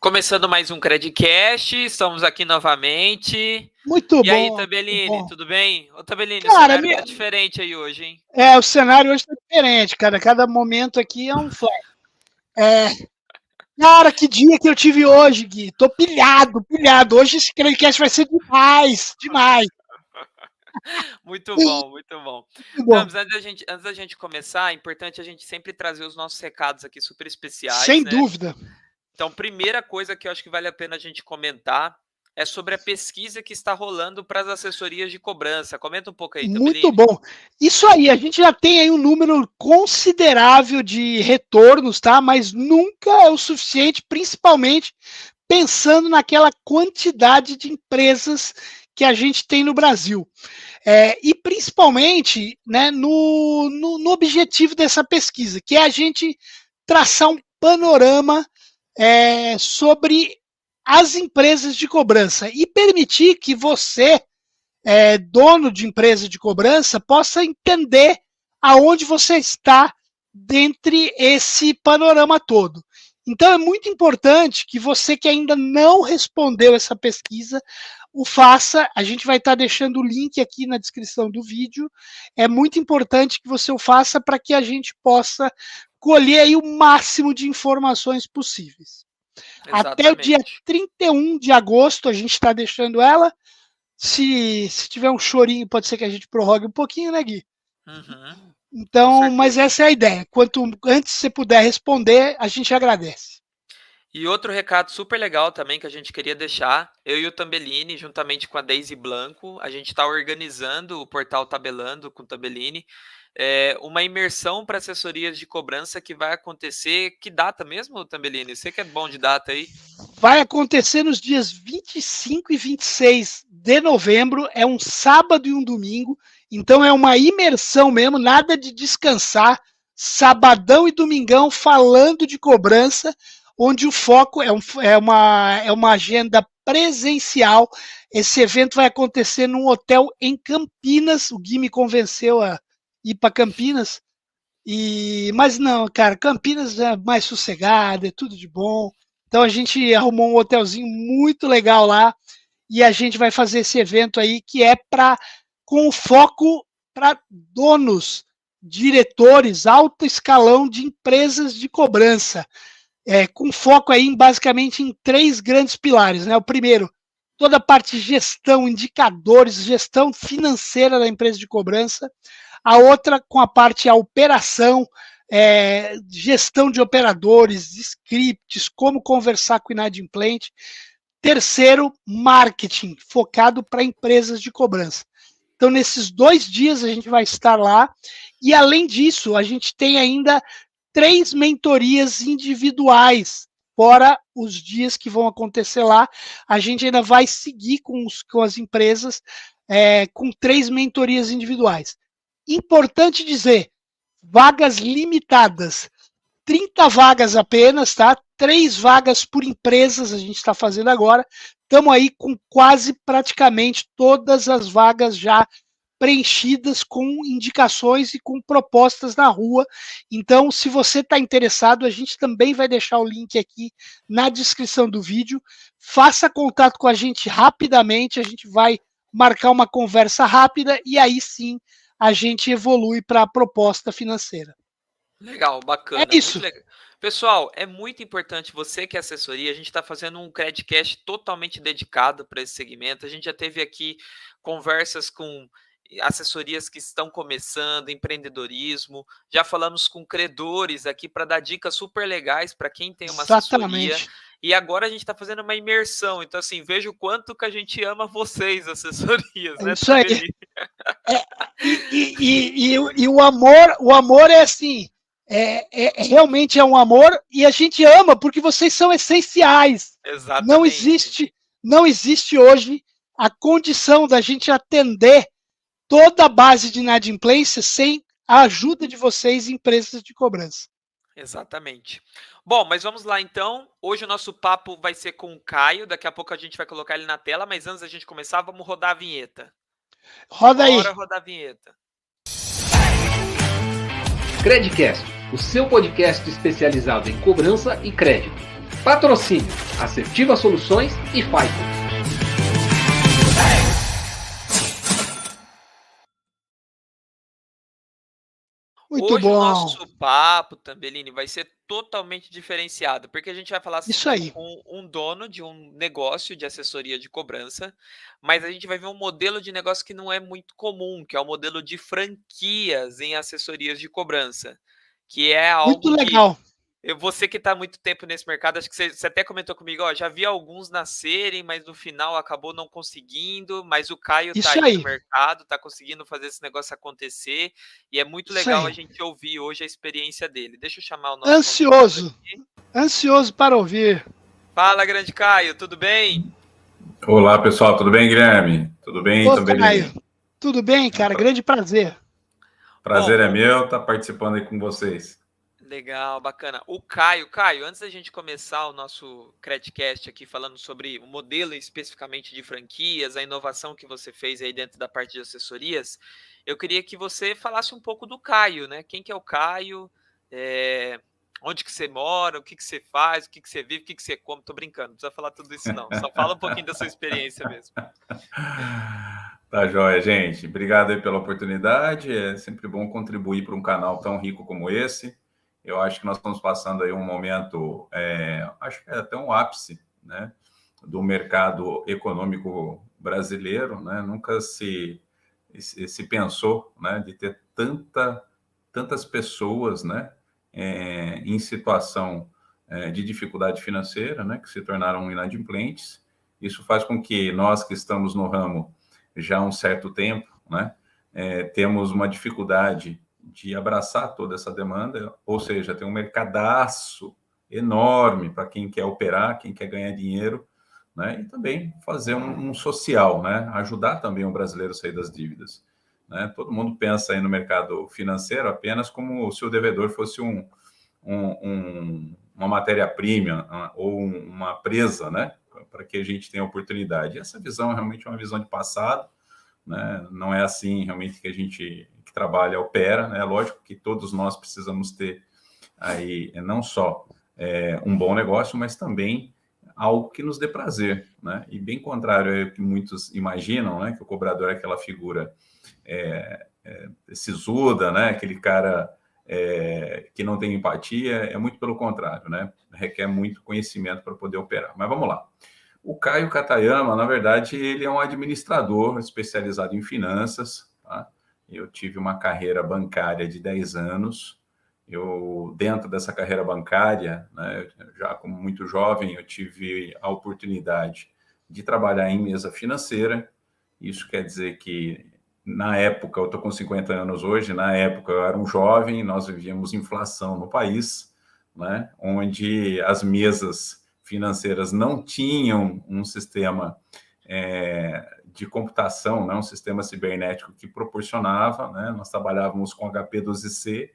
Começando mais um Credcast, estamos aqui novamente. Muito bom. E aí, Tabellini, tudo bem? Ô, Tabellini, Cara, o cenário tá diferente aí hoje, hein? O cenário hoje tá diferente, cara. Cada momento aqui é um flash. Cara, que dia que eu tive hoje, Gui. Tô pilhado. Hoje esse Credcast vai ser demais. Muito bom. Muito Não, bom. mas antes da gente começar, é importante a gente sempre trazer os nossos recados aqui super especiais, Sem né? dúvida. Então, primeira coisa que eu acho que vale a pena a gente comentar é sobre a pesquisa que está rolando para as assessorias de cobrança. Comenta um pouco aí, Muito Tabellini. bom. Isso aí, a gente já tem aí um número considerável de retornos, tá? Mas nunca é o suficiente, principalmente pensando naquela quantidade de empresas que a gente tem no Brasil. E principalmente, né, no objetivo dessa pesquisa, que é a gente traçar um panorama sobre as empresas de cobrança e permitir que você, dono de empresa de cobrança, possa entender aonde você está dentre esse panorama todo. Então é muito importante que você que ainda não respondeu essa pesquisa, o faça. A gente vai estar deixando o link aqui na descrição do vídeo. É muito importante que você o faça para que a gente possa colher aí o máximo de informações possíveis. Exatamente. Até o dia 31 de agosto a gente está deixando ela. Se tiver um chorinho, pode ser que a gente prorrogue um pouquinho, né, Gui? Uhum. Então, mas essa é a ideia. Quanto antes você puder responder, a gente agradece. E outro recado super legal também que a gente queria deixar, eu e o Tabellini, juntamente com a Daisy Blanco, a gente está organizando o portal Tabelando com o Tabellini, uma imersão para assessorias de cobrança que vai acontecer. Que data mesmo, Tabellini? Você que é bom de data aí? Vai acontecer nos dias 25 e 26 de novembro, é um sábado e um domingo, então é uma imersão mesmo, nada de descansar, sabadão e domingão falando de cobrança, onde o foco é uma agenda presencial. Esse evento vai acontecer num hotel em Campinas, o Gui me convenceu a ir para Campinas, mas não, cara, Campinas é mais sossegado, é tudo de bom. Então a gente arrumou um hotelzinho muito legal lá e a gente vai fazer esse evento aí que é com foco para donos, diretores, alto escalão de empresas de cobrança, com foco aí basicamente em 3 grandes pilares, né? O primeiro, toda a parte de gestão, indicadores, gestão financeira da empresa de cobrança. A outra com a parte a operação, gestão de operadores, scripts, como conversar com o inadimplente. Terceiro, marketing, focado para empresas de cobrança. Então, nesses 2 dias a gente vai estar lá. E, além disso, a gente tem ainda 3 mentorias individuais, fora os dias que vão acontecer lá. A gente ainda vai seguir com as empresas com 3 mentorias individuais. Importante dizer, vagas limitadas, 30 vagas apenas, tá? 3 vagas por empresas a gente está fazendo agora. Estamos aí com quase praticamente todas as vagas já preenchidas com indicações e com propostas na rua. Então, se você está interessado, a gente também vai deixar o link aqui na descrição do vídeo. Faça contato com a gente rapidamente, a gente vai marcar uma conversa rápida e aí sim a gente evolui para a proposta financeira. Legal, bacana. É isso. Muito legal. Pessoal, é muito importante você que é assessoria, a gente está fazendo um Credcast totalmente dedicado para esse segmento. A gente já teve aqui conversas com assessorias que estão começando, empreendedorismo, já falamos com credores aqui para dar dicas super legais para quem tem uma assessoria. E agora a gente está fazendo uma imersão, então assim, veja o quanto que a gente ama vocês, assessorias, né? Isso aí. E o amor é assim, realmente é um amor e a gente ama porque vocês são essenciais. Exatamente. Não existe hoje a condição da gente atender toda a base de inadimplência sem a ajuda de vocês, empresas de cobrança. Exatamente. Bom, mas vamos lá então. Hoje o nosso papo vai ser com o Caio. Daqui a pouco a gente vai colocar ele na tela, mas antes da gente começar, vamos rodar a vinheta. Roda aí. Bora rodar a vinheta. Credcast, o seu podcast especializado em cobrança e crédito. Patrocínio Assertiva Soluções e Fico. Muito Hoje o bom. nosso papo, Tambelini, vai ser totalmente diferenciado, porque a gente vai falar Isso sim aí. com um dono de um negócio de assessoria de cobrança, mas a gente vai ver um modelo de negócio que não é muito comum, que é o modelo de franquias em assessorias de cobrança, que é Muito algo que legal. você que está há muito tempo nesse mercado, acho que você até comentou comigo, ó, já vi alguns nascerem, mas no final acabou não conseguindo, mas o Caio está Isso aí no aí. mercado, está conseguindo fazer esse negócio acontecer, e é muito Isso legal aí. a gente ouvir hoje a experiência dele. Deixa eu chamar o nosso convidado Ansioso. aqui. Ansioso para ouvir. Fala, grande Caio, tudo bem? Olá, pessoal, tudo bem, Guilherme? Tudo bem, Ô, Caio. Tambelini? Tudo bem, É um cara? Grande prazer. prazer Bom, é meu estar participando aí com vocês. legal, bacana. Caio, antes da gente começar o nosso Credcast aqui falando sobre o modelo especificamente de franquias, a inovação que você fez aí dentro da parte de assessorias, eu queria que você falasse um pouco do Caio, né? Quem que é o Caio? É, onde que você mora? O que que você faz? O que que você vive? O que que você come? Tô brincando, não precisa falar tudo isso não. Só fala um pouquinho da sua experiência mesmo. Tá joia, gente. Obrigado aí pela oportunidade. É sempre bom contribuir para um canal tão rico como esse. Eu acho que nós estamos passando aí um momento, acho que é até um ápice, né, do mercado econômico brasileiro, né? Nunca se pensou, né, de ter tantas pessoas, né, em situação de dificuldade financeira, né, que se tornaram inadimplentes. Isso faz com que nós que estamos no ramo já há um certo tempo, né, temos uma dificuldade de abraçar toda essa demanda, ou seja, tem um mercadaço enorme para quem quer operar, quem quer ganhar dinheiro, né, e também fazer um social, né, ajudar também o brasileiro a sair das dívidas. Né? Todo mundo pensa aí no mercado financeiro apenas como se o devedor fosse uma matéria-prima ou uma presa, né? Para que a gente tenha oportunidade. Essa visão é realmente uma visão de passado, né? Não é assim realmente que a gente que trabalha opera, né? Lógico que todos nós precisamos ter aí não só um bom negócio, mas também algo que nos dê prazer, né? E bem contrário ao que muitos imaginam, né? Que o cobrador é aquela figura sisuda, né? Aquele cara que não tem empatia, é muito pelo contrário, né? Requer muito conhecimento para poder operar. Mas vamos lá. O Caio Katayama, na verdade, ele é um administrador especializado em finanças, tá? Eu tive uma carreira bancária de 10 anos. Eu, dentro dessa carreira bancária, né, já como muito jovem, eu tive a oportunidade de trabalhar em mesa financeira. Isso quer dizer que, na época, eu estou com 50 anos hoje, na época eu era um jovem, nós vivíamos inflação no país, né, onde as mesas financeiras não tinham um sistema de computação, né, um sistema cibernético que proporcionava, né, nós trabalhávamos com HP12C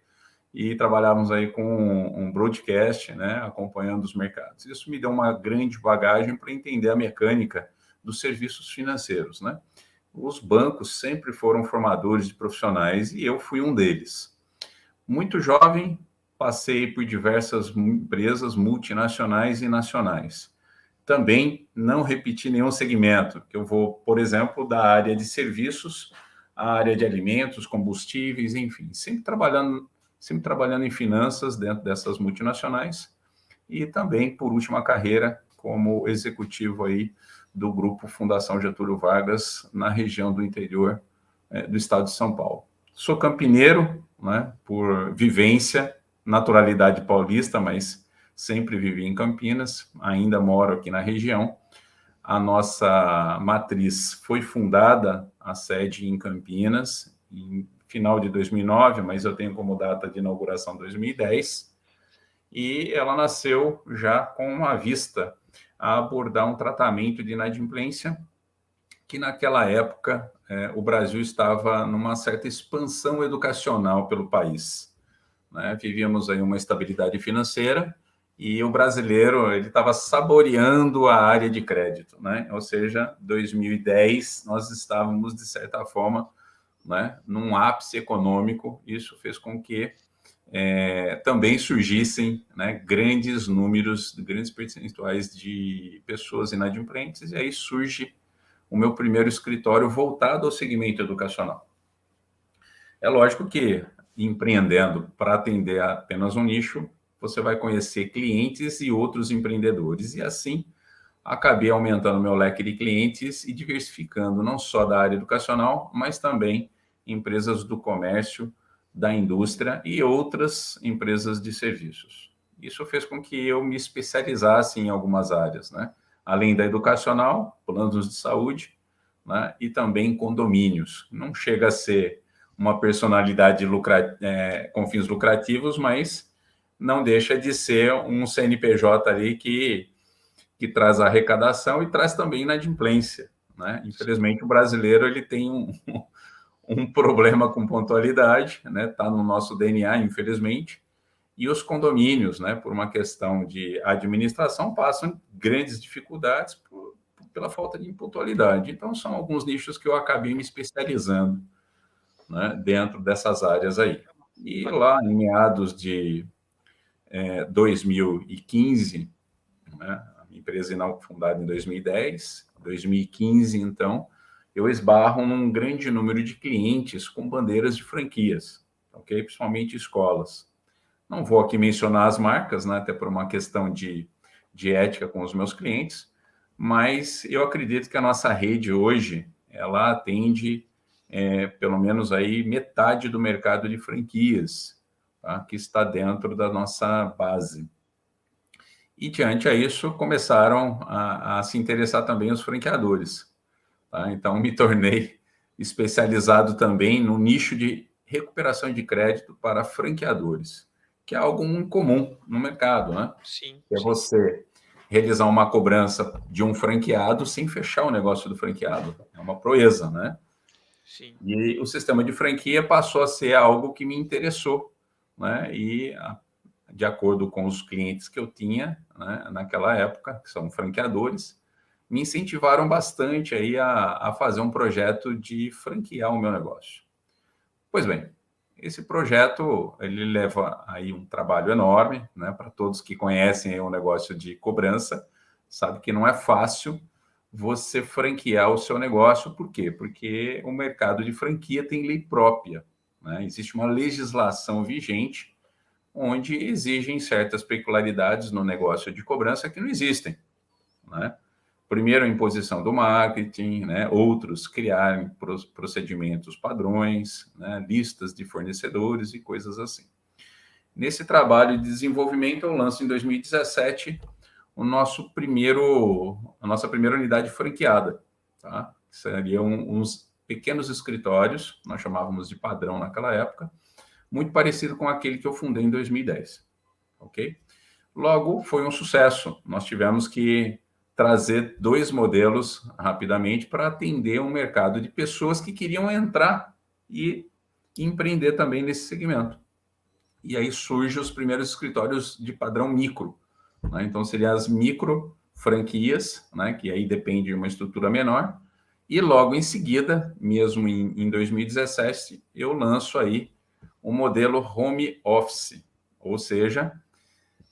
e trabalhávamos aí com um broadcast, né, acompanhando os mercados. Isso me deu uma grande bagagem para entender a mecânica dos serviços financeiros, né? Os bancos sempre foram formadores de profissionais e eu fui um deles. Muito jovem, passei por diversas empresas multinacionais e nacionais. Também não repeti nenhum segmento, que eu vou, por exemplo, da área de serviços à área de alimentos, combustíveis, enfim, sempre trabalhando em finanças dentro dessas multinacionais e também, por última carreira, como executivo aí do Grupo Fundação Getúlio Vargas, na região do interior do estado de São Paulo. Sou campineiro, né, por vivência, naturalidade paulista, mas sempre vivi em Campinas, ainda moro aqui na região. A nossa matriz foi fundada, a sede em Campinas, em final de 2009, mas eu tenho como data de inauguração 2010, e ela nasceu já com uma vista a abordar um tratamento de inadimplência que naquela época o Brasil estava numa certa expansão educacional pelo país, né? Vivíamos aí uma estabilidade financeira e o brasileiro ele estava saboreando a área de crédito, né? Ou seja, 2010 nós estávamos de certa forma, né, num ápice econômico. Isso fez com que também surgissem, né, grandes números, grandes percentuais de pessoas inadimplentes, e aí surge o meu primeiro escritório voltado ao segmento educacional. É lógico que, empreendendo para atender apenas um nicho, você vai conhecer clientes e outros empreendedores, e assim acabei aumentando meu leque de clientes e diversificando não só da área educacional, mas também empresas do comércio, da indústria e outras empresas de serviços. Isso fez com que eu me especializasse em algumas áreas, né? Além da educacional, planos de saúde, né? E também condomínios. Não chega a ser uma personalidade com fins lucrativos, mas não deixa de ser um CNPJ ali que traz arrecadação e traz também inadimplência, né? Infelizmente, o brasileiro ele tem um problema com pontualidade, né? Está no nosso DNA, infelizmente, e os condomínios, né? Por uma questão de administração, passam grandes dificuldades pela falta de pontualidade. Então, são alguns nichos que eu acabei me especializando, né? Dentro dessas áreas aí. E lá, em meados de 2015, né? Empresa fundada em 2010, 2015, então, eu esbarro num grande número de clientes com bandeiras de franquias, ok? Principalmente escolas. Não vou aqui mencionar as marcas, né? Até por uma questão de ética com os meus clientes, mas eu acredito que a nossa rede hoje, ela atende pelo menos aí metade do mercado de franquias, tá? Que está dentro da nossa base. E, diante a isso, começaram a se interessar também os franqueadores. Tá? Então, me tornei especializado também no nicho de recuperação de crédito para franqueadores, que é algo muito comum no mercado, né? Sim. É você realizar uma cobrança de um franqueado sem fechar o negócio do franqueado. É uma proeza, né? Sim. E o sistema de franquia passou a ser algo que me interessou, né? E de acordo com os clientes que eu tinha, né, naquela época, que são franqueadores, me incentivaram bastante aí a fazer um projeto de franquear o meu negócio. Pois bem, esse projeto ele leva aí um trabalho enorme, né, para todos que conhecem aí o negócio de cobrança, sabe que não é fácil você franquear o seu negócio. Por quê? Porque o mercado de franquia tem lei própria, né? Existe uma legislação vigente onde exigem certas peculiaridades no negócio de cobrança que não existem, né? Primeiro, a imposição do marketing, né? Outros criarem procedimentos padrões, né? Listas de fornecedores e coisas assim. Nesse trabalho de desenvolvimento, eu lanço em 2017 a nossa primeira unidade franqueada, tá? Seriam uns pequenos escritórios, nós chamávamos de padrão naquela época, muito parecido com aquele que eu fundei em 2010, ok? Logo, foi um sucesso. Nós tivemos que trazer 2 modelos rapidamente para atender um mercado de pessoas que queriam entrar e empreender também nesse segmento. E aí surgem os primeiros escritórios de padrão micro, né? Então, seriam as micro franquias, né? Que aí depende de uma estrutura menor. E logo em seguida, mesmo em 2017, eu lanço aí o modelo home office, ou seja,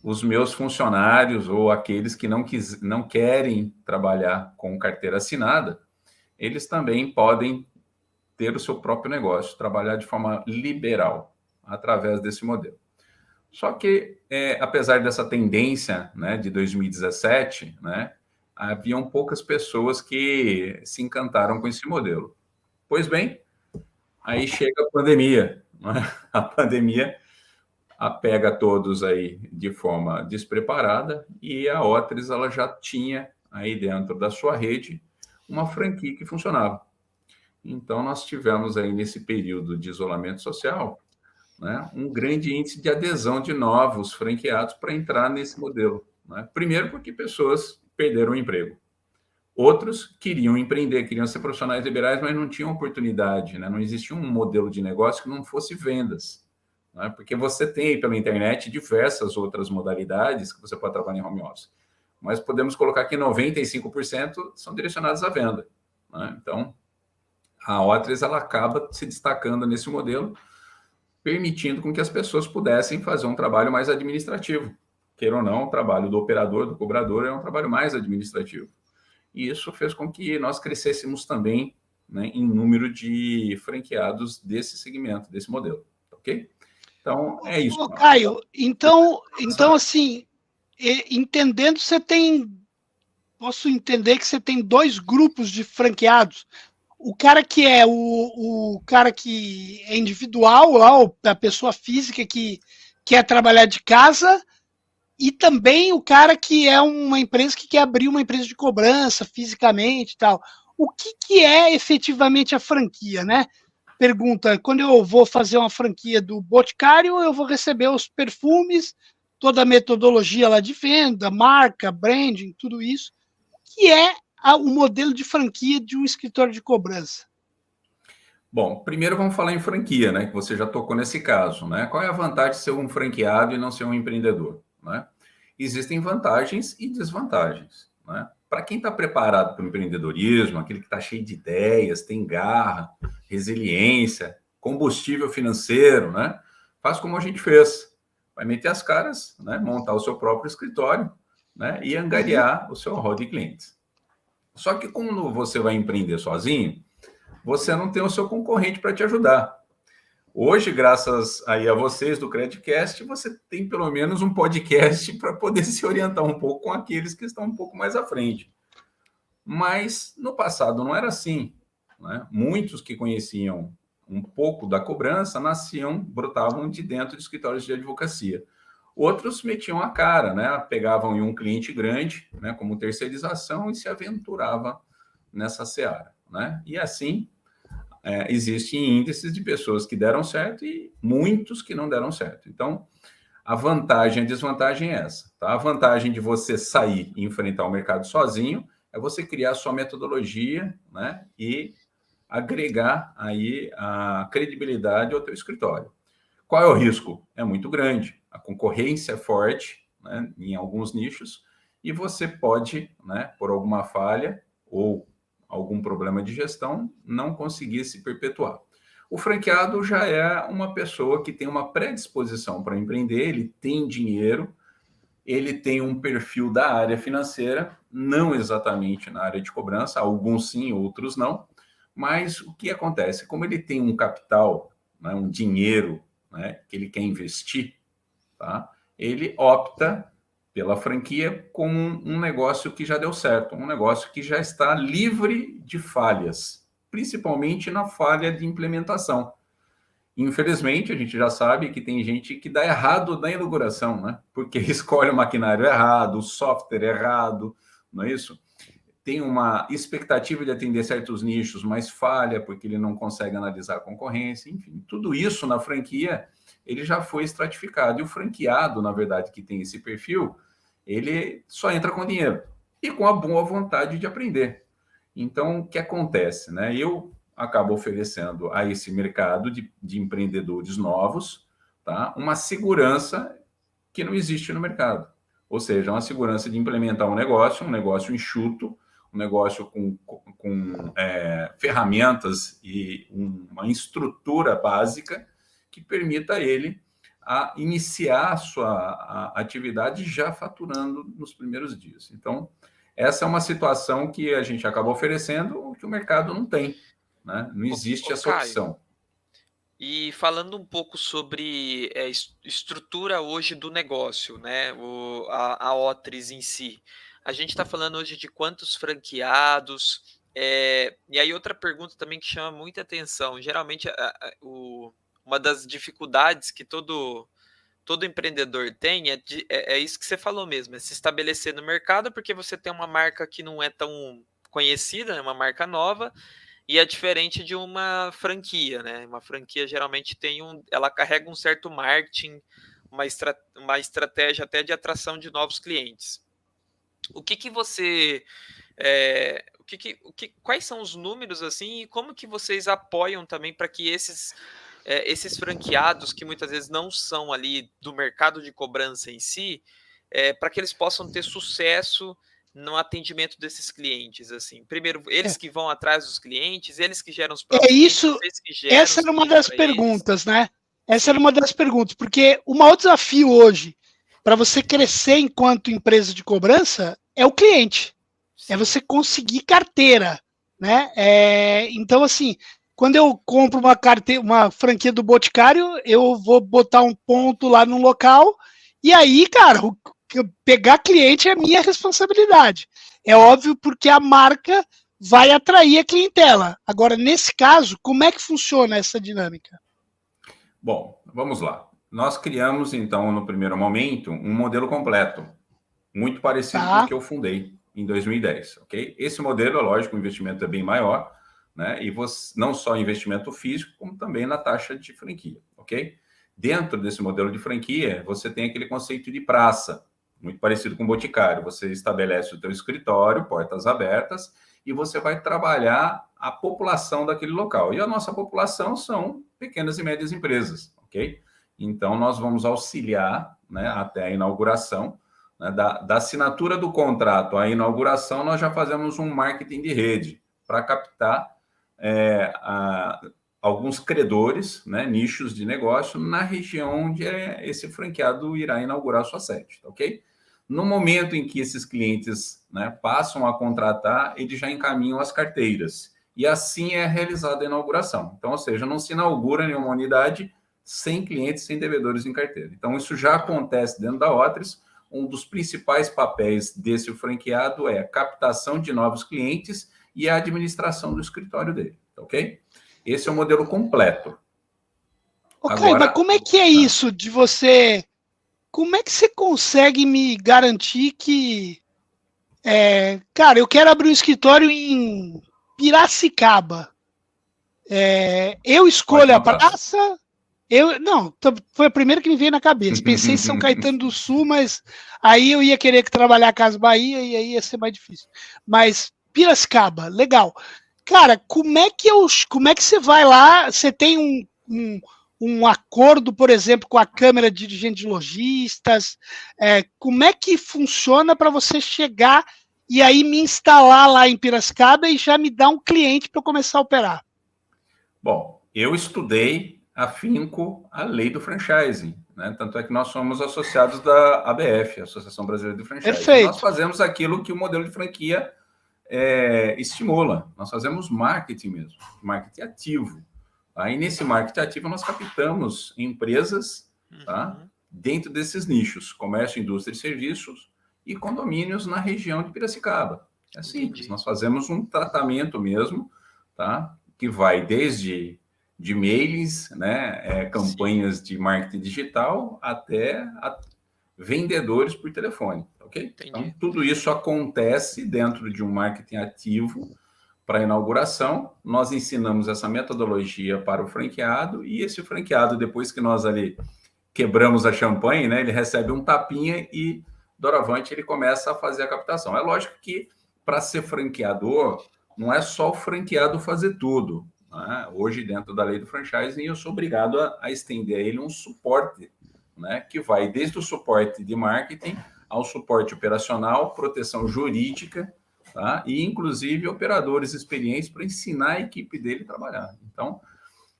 os meus funcionários ou aqueles que não querem trabalhar com carteira assinada, eles também podem ter o seu próprio negócio, trabalhar de forma liberal através desse modelo. Só que, apesar dessa tendência, né, de 2017, né, haviam poucas pessoas que se encantaram com esse modelo. Pois bem, aí chega a pandemia, né? A pandemia pega todos aí de forma despreparada e a Otris ela já tinha aí dentro da sua rede uma franquia que funcionava. Então, nós tivemos aí nesse período de isolamento social, né, um grande índice de adesão de novos franqueados para entrar nesse modelo, né? Primeiro porque pessoas perderam o emprego. Outros queriam empreender, queriam ser profissionais liberais, mas não tinham oportunidade, né? Não existia um modelo de negócio que não fosse vendas, né? Porque você tem pela internet diversas outras modalidades que você pode trabalhar em home office, mas podemos colocar que 95% são direcionadas à venda, né? Então, a Otris ela acaba se destacando nesse modelo permitindo com que as pessoas pudessem fazer um trabalho mais administrativo. Queira ou não, o trabalho do operador, do cobrador, é um trabalho mais administrativo. E isso fez com que nós crescêssemos também, né, em número de franqueados desse segmento, desse modelo, ok? Então, é isso. Ô, Caio, então assim, entendendo, posso entender que você tem 2 grupos de franqueados. O cara que é o cara que é individual, lá, a pessoa física que quer trabalhar de casa, e também o cara que é uma empresa que quer abrir uma empresa de cobrança fisicamente e tal. O que é efetivamente a franquia, né? Pergunta, quando eu vou fazer uma franquia do Boticário, eu vou receber os perfumes, toda a metodologia lá de venda, marca, branding, tudo isso. O que é o modelo de franquia de um escritório de cobrança? Bom, primeiro vamos falar em franquia, né? Que você já tocou nesse caso, né? Qual é a vantagem de ser um franqueado e não ser um empreendedor, né? Existem vantagens e desvantagens, né? Para quem está preparado para o empreendedorismo, aquele que está cheio de ideias, tem garra, resiliência, combustível financeiro, né? Faz como a gente fez. Vai meter as caras, né? Montar o seu próprio escritório, né? E angariar o seu rol de clientes. Só que quando você vai empreender sozinho, você não tem o seu concorrente para te ajudar. Hoje, graças aí a vocês do Credcast, você tem pelo menos um podcast para poder se orientar um pouco com aqueles que estão um pouco mais à frente. Mas no passado não era assim, né? Muitos que conheciam um pouco da cobrança brotavam de dentro de escritórios de advocacia. Outros metiam a cara, né? Pegavam em um cliente grande, né, como terceirização, e se aventurava nessa seara, né? E assim, existem índices de pessoas que deram certo e muitos que não deram certo. Então, a vantagem e a desvantagem é essa, tá? A vantagem de você sair e enfrentar o mercado sozinho é você criar a sua metodologia, né, e agregar aí a credibilidade ao teu escritório. Qual é o risco? É muito grande. A concorrência é forte, né, em alguns nichos, e você pode, né, por alguma falha ou algum problema de gestão, não conseguir se perpetuar. O franqueado já é uma pessoa que tem uma predisposição para empreender, ele tem dinheiro, ele tem um perfil da área financeira, não exatamente na área de cobrança, alguns sim, outros não, mas o que acontece? Como ele tem um capital, né, um dinheiro, né, que ele quer investir, tá? Ele opta pela franquia como um negócio que já deu certo, um negócio que já está livre de falhas, principalmente na falha de implementação. Infelizmente, a gente já sabe que tem gente que dá errado na inauguração, né? Porque escolhe o maquinário errado, o software errado, não é isso? Tem uma expectativa de atender certos nichos, mas falha porque ele não consegue analisar a concorrência, enfim, tudo isso na franquia ele já foi estratificado. E o franqueado, na verdade, que tem esse perfil, ele só entra com dinheiro e com a boa vontade de aprender. Então, o que acontece, né? Eu acabo oferecendo a esse mercado de empreendedores novos, tá, uma segurança que não existe no mercado. Ou seja, uma segurança de implementar um negócio enxuto, um negócio com ferramentas e uma estrutura básica que permita a ele a iniciar a sua atividade já faturando nos primeiros dias. Então, essa é uma situação que a gente acaba oferecendo, que o mercado não tem, né? Não existe essa opção. E falando um pouco sobre estrutura hoje do negócio, né? A Otris em si. A gente está falando hoje de quantos franqueados. E aí outra pergunta também que chama muita atenção. Geralmente, uma das dificuldades que todo empreendedor tem é isso que você falou mesmo, é se estabelecer no mercado, porque você tem uma marca que não é tão conhecida, é uma marca nova, e é diferente de uma franquia, né? Uma franquia geralmente ela carrega um certo marketing, uma estratégia até de atração de novos clientes. O que você... quais são os números assim, e como que vocês apoiam também para que esses franqueados, que muitas vezes não são ali do mercado de cobrança em si, para que eles possam ter sucesso no atendimento desses clientes, assim? Primeiro, eles que vão atrás dos clientes, eles que geram os próprios isso, clientes, que geram essa era uma das perguntas, né? Essa era uma das perguntas, porque o maior desafio hoje para você crescer enquanto empresa de cobrança é o cliente, Sim. é você conseguir carteira, né? Então, assim, quando eu compro uma franquia do Boticário, eu vou botar um ponto lá no local, e aí, cara, pegar cliente é minha responsabilidade. É óbvio, porque a marca vai atrair a clientela. Agora, nesse caso, como é que funciona essa dinâmica? Bom, vamos lá. Nós criamos, então, no primeiro momento, um modelo completo, muito parecido com o que eu fundei em 2010, ok? Esse modelo, é lógico, o investimento é bem maior, né? E não só investimento físico, como também na taxa de franquia, ok? Dentro desse modelo de franquia, você tem aquele conceito de praça, muito parecido com o Boticário. Você estabelece o teu escritório, portas abertas, e você vai trabalhar a população daquele local. E a nossa população são pequenas e médias empresas, ok? Então, nós vamos auxiliar, né, até a inauguração, né, da assinatura do contrato à inauguração, nós já fazemos um marketing de rede para captar alguns credores, né, nichos de negócio na região onde esse franqueado irá inaugurar sua sede, ok? No momento em que esses clientes, né, passam a contratar, eles já encaminham as carteiras. E assim é realizada a inauguração. Então, ou seja, não se inaugura nenhuma unidade sem clientes, sem devedores em carteira. Então, isso já acontece dentro da Otris. Um dos principais papéis desse franqueado é a captação de novos clientes e a administração do escritório dele, ok? Esse é o modelo completo. Ok, agora, mas como é que é isso de você... Como é que você consegue me garantir que... cara, eu quero abrir um escritório em Piracicaba. Eu escolho a praça... Não, foi a primeira que me veio na cabeça. Pensei em São Caetano do Sul, mas aí eu ia querer trabalhar Casa Bahia e aí ia ser mais difícil. Mas Piracicaba, legal. Cara, como é que você vai lá? Você tem um acordo, por exemplo, com a Câmara de Dirigentes de Lojistas? Como é que funciona para você chegar e aí me instalar lá em Piracicaba e já me dar um cliente para eu começar a operar? Bom, eu estudei afinco a lei do franchising, né? Tanto é que nós somos associados da ABF, Associação Brasileira de Franchising. Perfeito. Nós fazemos aquilo que o modelo de franquia estimula. Nós fazemos marketing mesmo, marketing ativo. Aí nesse marketing ativo nós captamos empresas, tá? Dentro desses nichos, comércio, indústria e serviços e condomínios na região de Piracicaba. É simples. Entendi. Nós fazemos um tratamento mesmo, tá? Que vai desde de mails, né, campanhas de marketing digital até vendedores por telefone, ok? Entendi. Então, tudo isso acontece dentro de um marketing ativo para a inauguração. Nós ensinamos essa metodologia para o franqueado e esse franqueado, depois que nós ali quebramos a champanhe, né, ele recebe um tapinha e, doravante, ele começa a fazer a captação. É lógico que, para ser franqueador, não é só o franqueado fazer tudo. Né? Hoje, dentro da lei do franchising, eu sou obrigado a estender a ele um suporte, né, que vai desde o suporte de marketing ao suporte operacional, proteção jurídica, tá? E, inclusive, operadores experientes para ensinar a equipe dele a trabalhar. Então,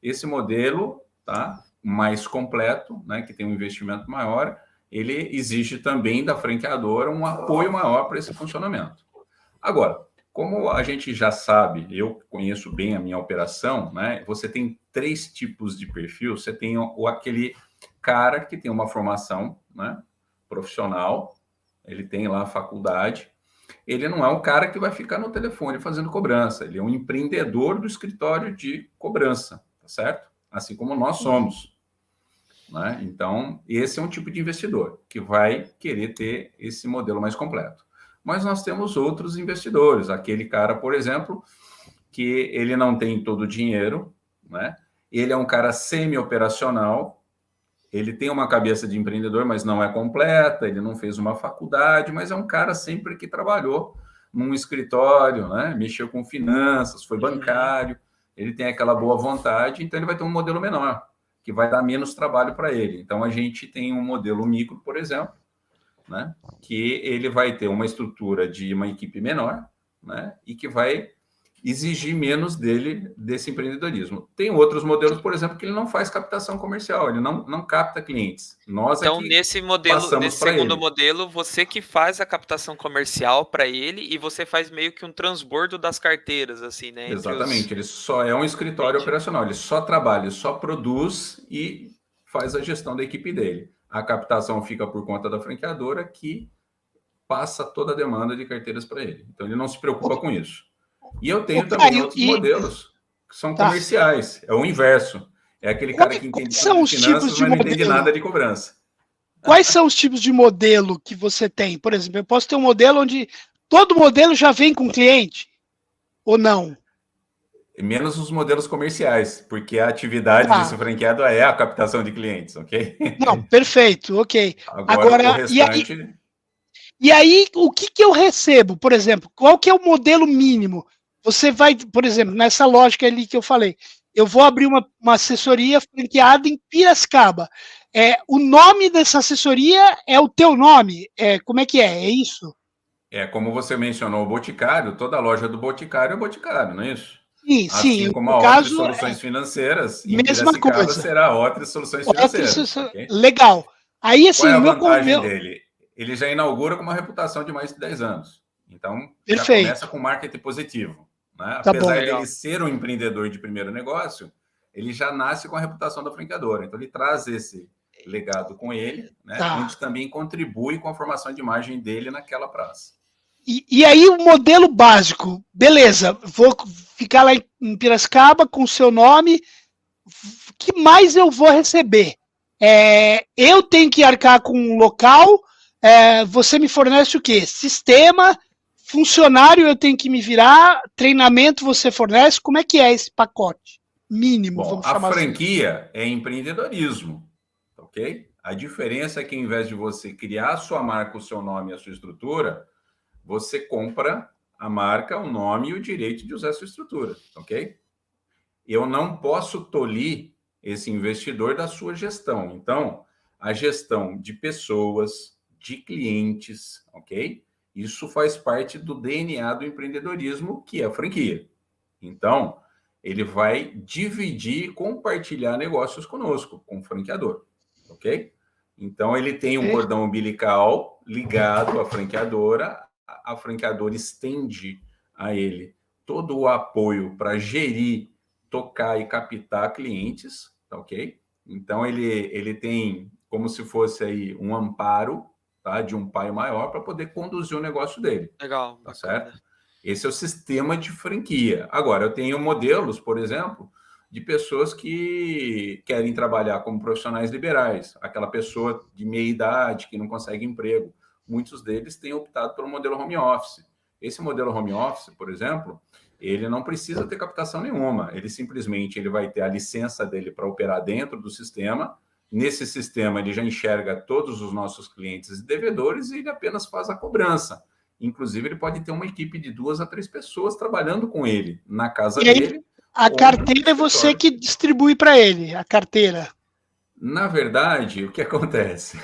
esse modelo, tá, mais completo, né, que tem um investimento maior, ele exige também da franqueadora um apoio maior para esse funcionamento. Agora, como a gente já sabe, eu conheço bem a minha operação, né? Você tem 3 tipos de perfil. Você tem aquele cara que tem uma formação, né, profissional, ele tem lá a faculdade. Ele não é um cara que vai ficar no telefone fazendo cobrança. Ele é um empreendedor do escritório de cobrança, tá certo? Assim como nós somos. Né? Então, esse é um tipo de investidor que vai querer ter esse modelo mais completo. Mas nós temos outros investidores. Aquele cara, por exemplo, que ele não tem todo o dinheiro, né? Ele é um cara semi-operacional, ele tem uma cabeça de empreendedor, mas não é completa, ele não fez uma faculdade, mas é um cara sempre que trabalhou num escritório, né? Mexeu com finanças, foi bancário, ele tem aquela boa vontade, então ele vai ter um modelo menor, que vai dar menos trabalho para ele. Então, a gente tem um modelo micro, por exemplo, né, que ele vai ter uma estrutura de uma equipe menor, né, e que vai exigir menos dele, desse empreendedorismo. Tem outros modelos, por exemplo, que ele não faz captação comercial, ele não capta clientes. Nós Então, aqui nesse modelo, passamos nesse para segundo ele. modelo, você que faz a captação comercial para ele e você faz meio que um transbordo das carteiras, assim, né? Exatamente, ele só é um escritório operacional, ele só trabalha, ele só produz e faz a gestão da equipe dele. A captação fica por conta da franqueadora, que passa toda a demanda de carteiras para ele. Então, ele não se preocupa com isso. E eu tenho também outros modelos que são comerciais. É o inverso. É aquele cara que entende tudo de finanças, mas não entende nada de cobrança. Quais são os tipos de modelo que você tem? Por exemplo, eu posso ter um modelo onde todo modelo já vem com cliente? Ou não? Menos os modelos comerciais, porque a atividade desse franqueado é a captação de clientes, ok? Não, perfeito, ok. Agora o restante... E aí, o que eu recebo? Por exemplo, qual que é o modelo mínimo? Você vai, por exemplo, nessa lógica ali que eu falei, eu vou abrir uma assessoria franqueada em Piracicaba. O nome dessa assessoria é o teu nome? Como é que é? É isso? Como você mencionou, o Boticário, toda loja do Boticário é Boticário, não é isso? Sim, assim como a Otris Soluções Financeiras, em mesma Piracicaba coisa. Será Otris Soluções Financeiras. Okay? Legal. Aí, assim, qual é a vantagem dele? Ele já inaugura com uma reputação de mais de 10 anos. Então, já começa com marketing positivo. Né? Tá Apesar dele ser um empreendedor de primeiro negócio, ele já nasce com a reputação da franqueadora. Então, ele traz esse legado com ele, né? Onde também contribui com a formação de imagem dele naquela praça. E aí o modelo básico, beleza, vou ficar lá em Piracicaba com o seu nome, o que mais eu vou receber? Eu tenho que arcar com um local, você me fornece o quê? Sistema, funcionário eu tenho que me virar, treinamento você fornece, como é que é esse pacote mínimo? Bom, a franquia é empreendedorismo, ok? A diferença é que, ao invés de você criar a sua marca, o seu nome e a sua estrutura, você compra a marca, o nome e o direito de usar a sua estrutura, ok? Eu não posso tolir esse investidor da sua gestão. Então, a gestão de pessoas, de clientes, ok? Isso faz parte do DNA do empreendedorismo, que é a franquia. Então, ele vai dividir e compartilhar negócios conosco, com o franqueador, ok? Então, ele tem um cordão umbilical ligado à franqueadora, a franqueadora estende a ele todo o apoio para gerir, tocar e captar clientes, tá ok? Então, ele tem como se fosse aí um amparo, tá, de um pai maior para poder conduzir o negócio dele. Legal, tá certo? Esse é o sistema de franquia. Agora, eu tenho modelos, por exemplo, de pessoas que querem trabalhar como profissionais liberais, aquela pessoa de meia idade que não consegue emprego. Muitos deles têm optado pelo modelo home office. Esse modelo home office, por exemplo, ele não precisa ter captação nenhuma. Ele simplesmente vai ter a licença dele para operar dentro do sistema. Nesse sistema, ele já enxerga todos os nossos clientes e devedores e ele apenas faz a cobrança. Inclusive, ele pode ter uma equipe de 2 a 3 pessoas trabalhando com ele na casa dele. A carteira é você que distribui para ele, a carteira. Na verdade, o que acontece?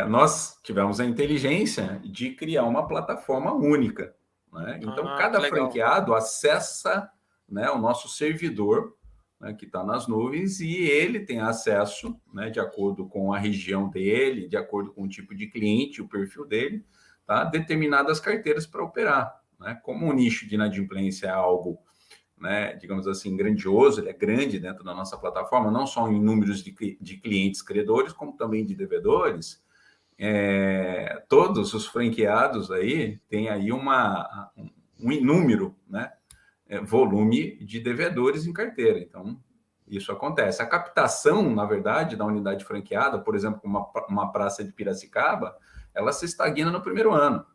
Nós tivemos a inteligência de criar uma plataforma única. Né? Então, cada franqueado acessa, né, o nosso servidor, né, que está nas nuvens, e ele tem acesso, né, de acordo com a região dele, de acordo com o tipo de cliente, o perfil dele, tá, determinadas carteiras para operar. Né? Como o nicho de inadimplência é algo, né, digamos assim, grandioso, ele é grande dentro da nossa plataforma, não só em números de clientes credores, como também de devedores, todos os franqueados aí têm aí um número, né, volume de devedores em carteira. Então, isso acontece. A captação, na verdade, da unidade franqueada, por exemplo, uma praça de Piracicaba, ela se estagna no primeiro ano.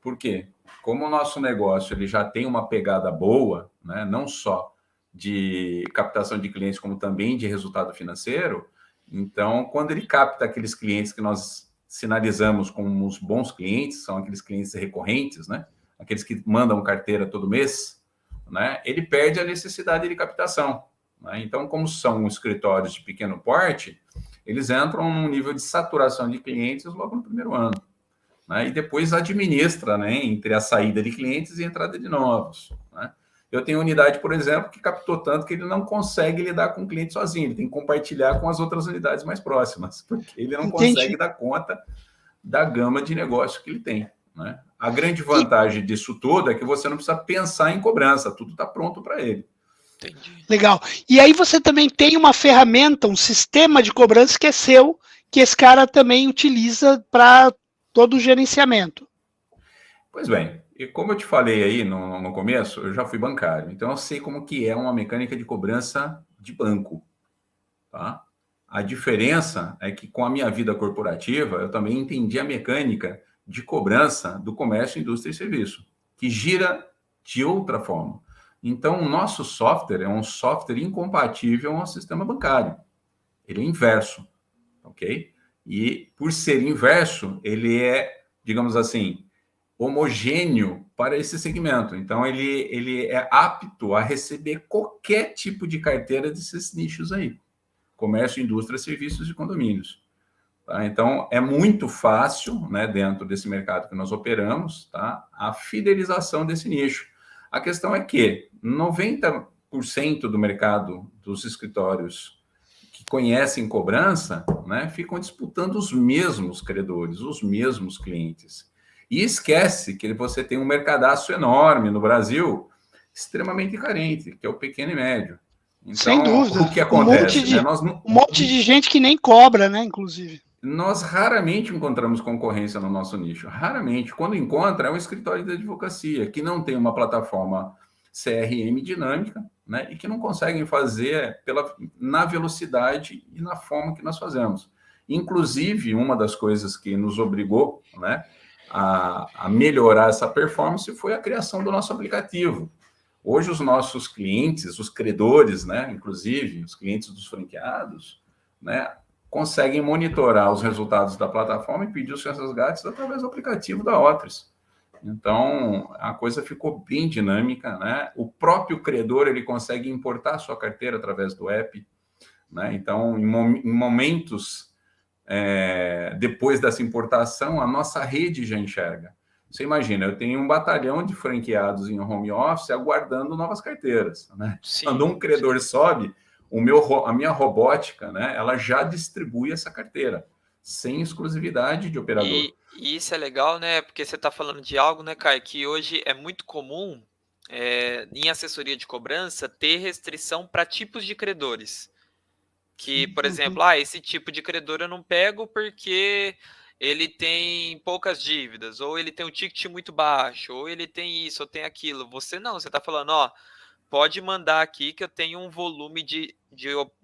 Por quê? Como o nosso negócio ele já tem uma pegada boa, né, não só de captação de clientes, como também de resultado financeiro, então, quando ele capta aqueles clientes que nós sinalizamos como os bons clientes, são aqueles clientes recorrentes, né, aqueles que mandam carteira todo mês, né, ele perde a necessidade de captação. Né? Então, como são escritórios de pequeno porte, eles entram num nível de saturação de clientes logo no primeiro ano. né? E depois administra, né, entre a saída de clientes e a entrada de novos, né? Eu tenho unidade, por exemplo, que captou tanto que ele não consegue lidar com o cliente sozinho, ele tem que compartilhar com as outras unidades mais próximas, porque ele não consegue dar conta da gama de negócio que ele tem, né? A grande vantagem disso tudo é que você não precisa pensar em cobrança, tudo está pronto para ele. Entendi. Legal. E aí você também tem uma ferramenta, um sistema de cobrança que é seu, que esse cara também utiliza para todo o gerenciamento. Pois bem, e como eu te falei aí no começo, eu já fui bancário, então eu sei como que é uma mecânica de cobrança de banco, tá? A diferença é que com a minha vida corporativa, eu também entendi a mecânica de cobrança do comércio, indústria e serviço, que gira de outra forma. Então, o nosso software é um software incompatível ao sistema bancário. Ele é inverso, ok? E por ser inverso, ele é, digamos assim, homogêneo para esse segmento. Então, ele é apto a receber qualquer tipo de carteira desses nichos aí. Comércio, indústria, serviços e condomínios. Tá? Então, é muito fácil, né, dentro desse mercado que nós operamos, tá, a fidelização desse nicho. A questão é que 90% do mercado dos escritórios que conhecem cobrança, né, ficam disputando os mesmos credores, os mesmos clientes. E esquece que você tem um mercadaço enorme no Brasil, extremamente carente, que é o pequeno e médio. Então, sem dúvida. o que acontece? Um monte de gente que nem cobra, né, inclusive. Nós raramente encontramos concorrência no nosso nicho. Raramente. Quando encontra, é um escritório de advocacia, que não tem uma plataforma CRM dinâmica, né, e que não conseguem fazer na velocidade e na forma que nós fazemos. Inclusive, uma das coisas que nos obrigou, né, a melhorar essa performance foi a criação do nosso aplicativo. Hoje, os nossos clientes, os credores, né, inclusive os clientes dos franqueados, né, conseguem monitorar os resultados da plataforma e pedir os seus resgates através do aplicativo da Otris. Então, a coisa ficou bem dinâmica, né? O próprio credor, ele consegue importar a sua carteira através do app, né? Então, em momentos depois dessa importação, a nossa rede já enxerga. Você imagina, eu tenho um batalhão de franqueados em home office aguardando novas carteiras, né? Sim, quando um credor sobe, a minha robótica, né, ela já distribui essa carteira, sem exclusividade de operador. E isso é legal, né? Porque você está falando de algo, né, Caio, que hoje é muito comum em assessoria de cobrança ter restrição para tipos de credores. Que, por exemplo, esse tipo de credor eu não pego porque ele tem poucas dívidas, ou ele tem um ticket muito baixo, ou ele tem isso, ou tem aquilo. Você não, você está falando, pode mandar aqui que eu tenho um volume de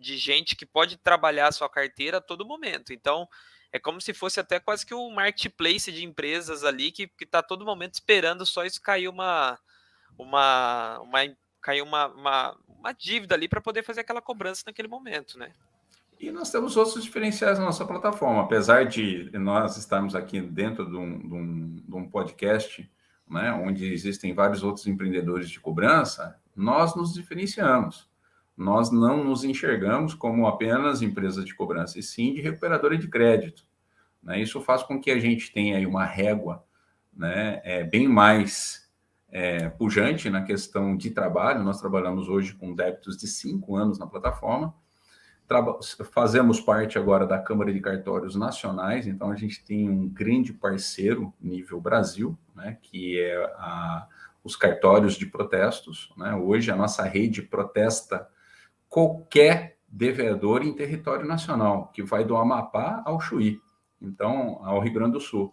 gente que pode trabalhar a sua carteira a todo momento. Então, é como se fosse até quase que um marketplace de empresas ali que está a todo momento esperando só isso cair uma dívida ali para poder fazer aquela cobrança naquele momento, né? E nós temos outros diferenciais na nossa plataforma. Apesar de nós estarmos aqui dentro de um podcast, né, onde existem vários outros empreendedores de cobrança, nós nos diferenciamos. Nós não nos enxergamos como apenas empresa de cobrança, e sim de recuperadora de crédito, né? Isso faz com que a gente tenha aí uma régua, né, bem mais pujante na questão de trabalho. Nós trabalhamos hoje com débitos de 5 anos na plataforma. Fazemos parte agora da Câmara de Cartórios Nacionais, então a gente tem um grande parceiro nível Brasil, né, que é os cartórios de protestos, né? Hoje a nossa rede protesta qualquer devedor em território nacional, que vai do Amapá ao Chuí, então ao Rio Grande do Sul.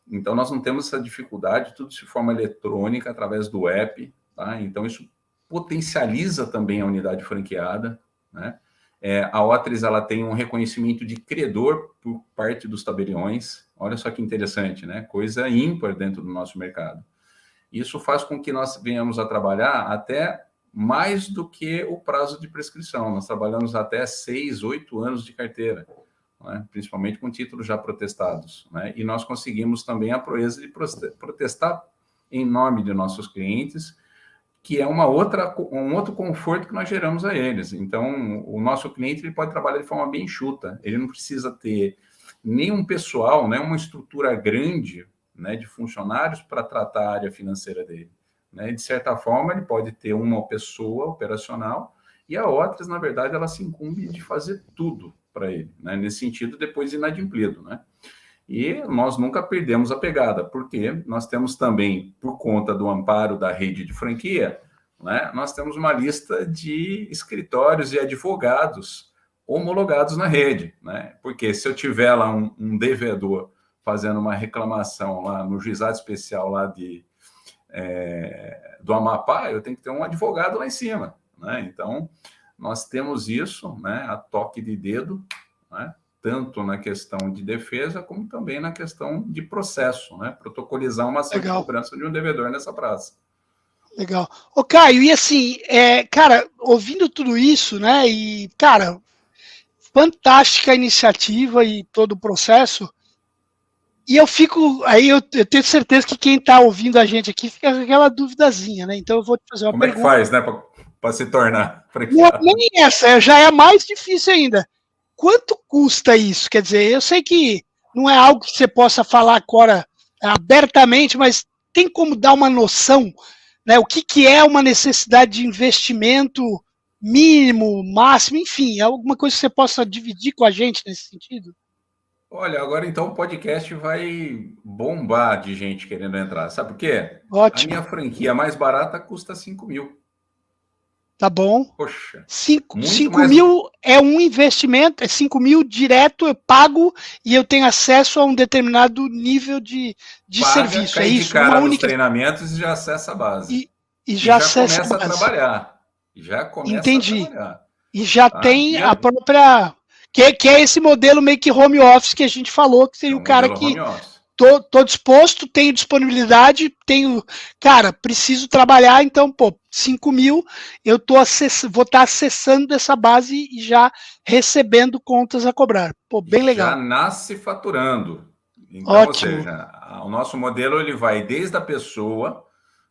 Então nós não temos essa dificuldade, tudo de forma eletrônica, através do app, tá? Então isso potencializa também a unidade franqueada, né? A Otris, ela tem um reconhecimento de credor por parte dos tabeliões. Olha só que interessante, né? Coisa ímpar dentro do nosso mercado. Isso faz com que nós venhamos a trabalhar até mais do que o prazo de prescrição. Nós trabalhamos até 6, 8 anos de carteira, né? Principalmente com títulos já protestados, né? E nós conseguimos também a proeza de protestar em nome de nossos clientes, que é um outro conforto que nós geramos a eles. Então, o nosso cliente ele pode trabalhar de forma bem enxuta. Ele não precisa ter nenhum pessoal, né, uma estrutura grande né, de funcionários para tratar a área financeira dele. Né? De certa forma, ele pode ter uma pessoa operacional e a outras, na verdade, ela se incumbe de fazer tudo para ele. Né? Nesse sentido, depois inadimplido. Né? E nós nunca perdemos a pegada, porque nós temos também, por conta do amparo da rede de franquia, né, nós temos uma lista de escritórios e advogados homologados na rede. Né? Porque se eu tiver lá um devedor fazendo uma reclamação lá no juizado especial lá do Amapá, eu tenho que ter um advogado lá em cima. Né? Então, nós temos isso, né, a toque de dedo, né, tanto na questão de defesa, como também na questão de processo, né, protocolizar uma ação de cobrança de um devedor nessa praça. Legal. Ô, Caio, e assim, cara, ouvindo tudo isso, né, e, cara, fantástica a iniciativa e todo o processo, e eu fico, aí eu tenho certeza que quem está ouvindo a gente aqui fica com aquela duvidazinha, né, então eu vou te fazer uma pergunta. Como é que faz, né, para se tornar franqueado? Não, nem essa, já é mais difícil ainda. Quanto custa isso? Quer dizer, eu sei que não é algo que você possa falar agora abertamente, mas tem como dar uma noção, né? O que é uma necessidade de investimento mínimo, máximo, enfim, alguma coisa que você possa dividir com a gente nesse sentido? Olha, agora então o podcast vai bombar de gente querendo entrar. Sabe por quê? Ótimo. A minha franquia mais barata custa 5 mil. Tá bom. Poxa. 5 mil é um investimento, é 5 mil direto, eu pago e eu tenho acesso a um determinado nível de serviço. É isso. Uma única treinamentos e já acessa a base. E já acessa começa a trabalhar. Já começa Entendi. a trabalhar. E já tem a própria. Que é esse modelo meio que home office que a gente falou, que seria o cara que. Tô disposto, tenho disponibilidade, cara, preciso trabalhar, então, 5 mil, eu vou estar acessando essa base e já recebendo contas a cobrar. Bem legal. Já nasce faturando. Então, ótimo. Ou seja, o nosso modelo ele vai desde a pessoa,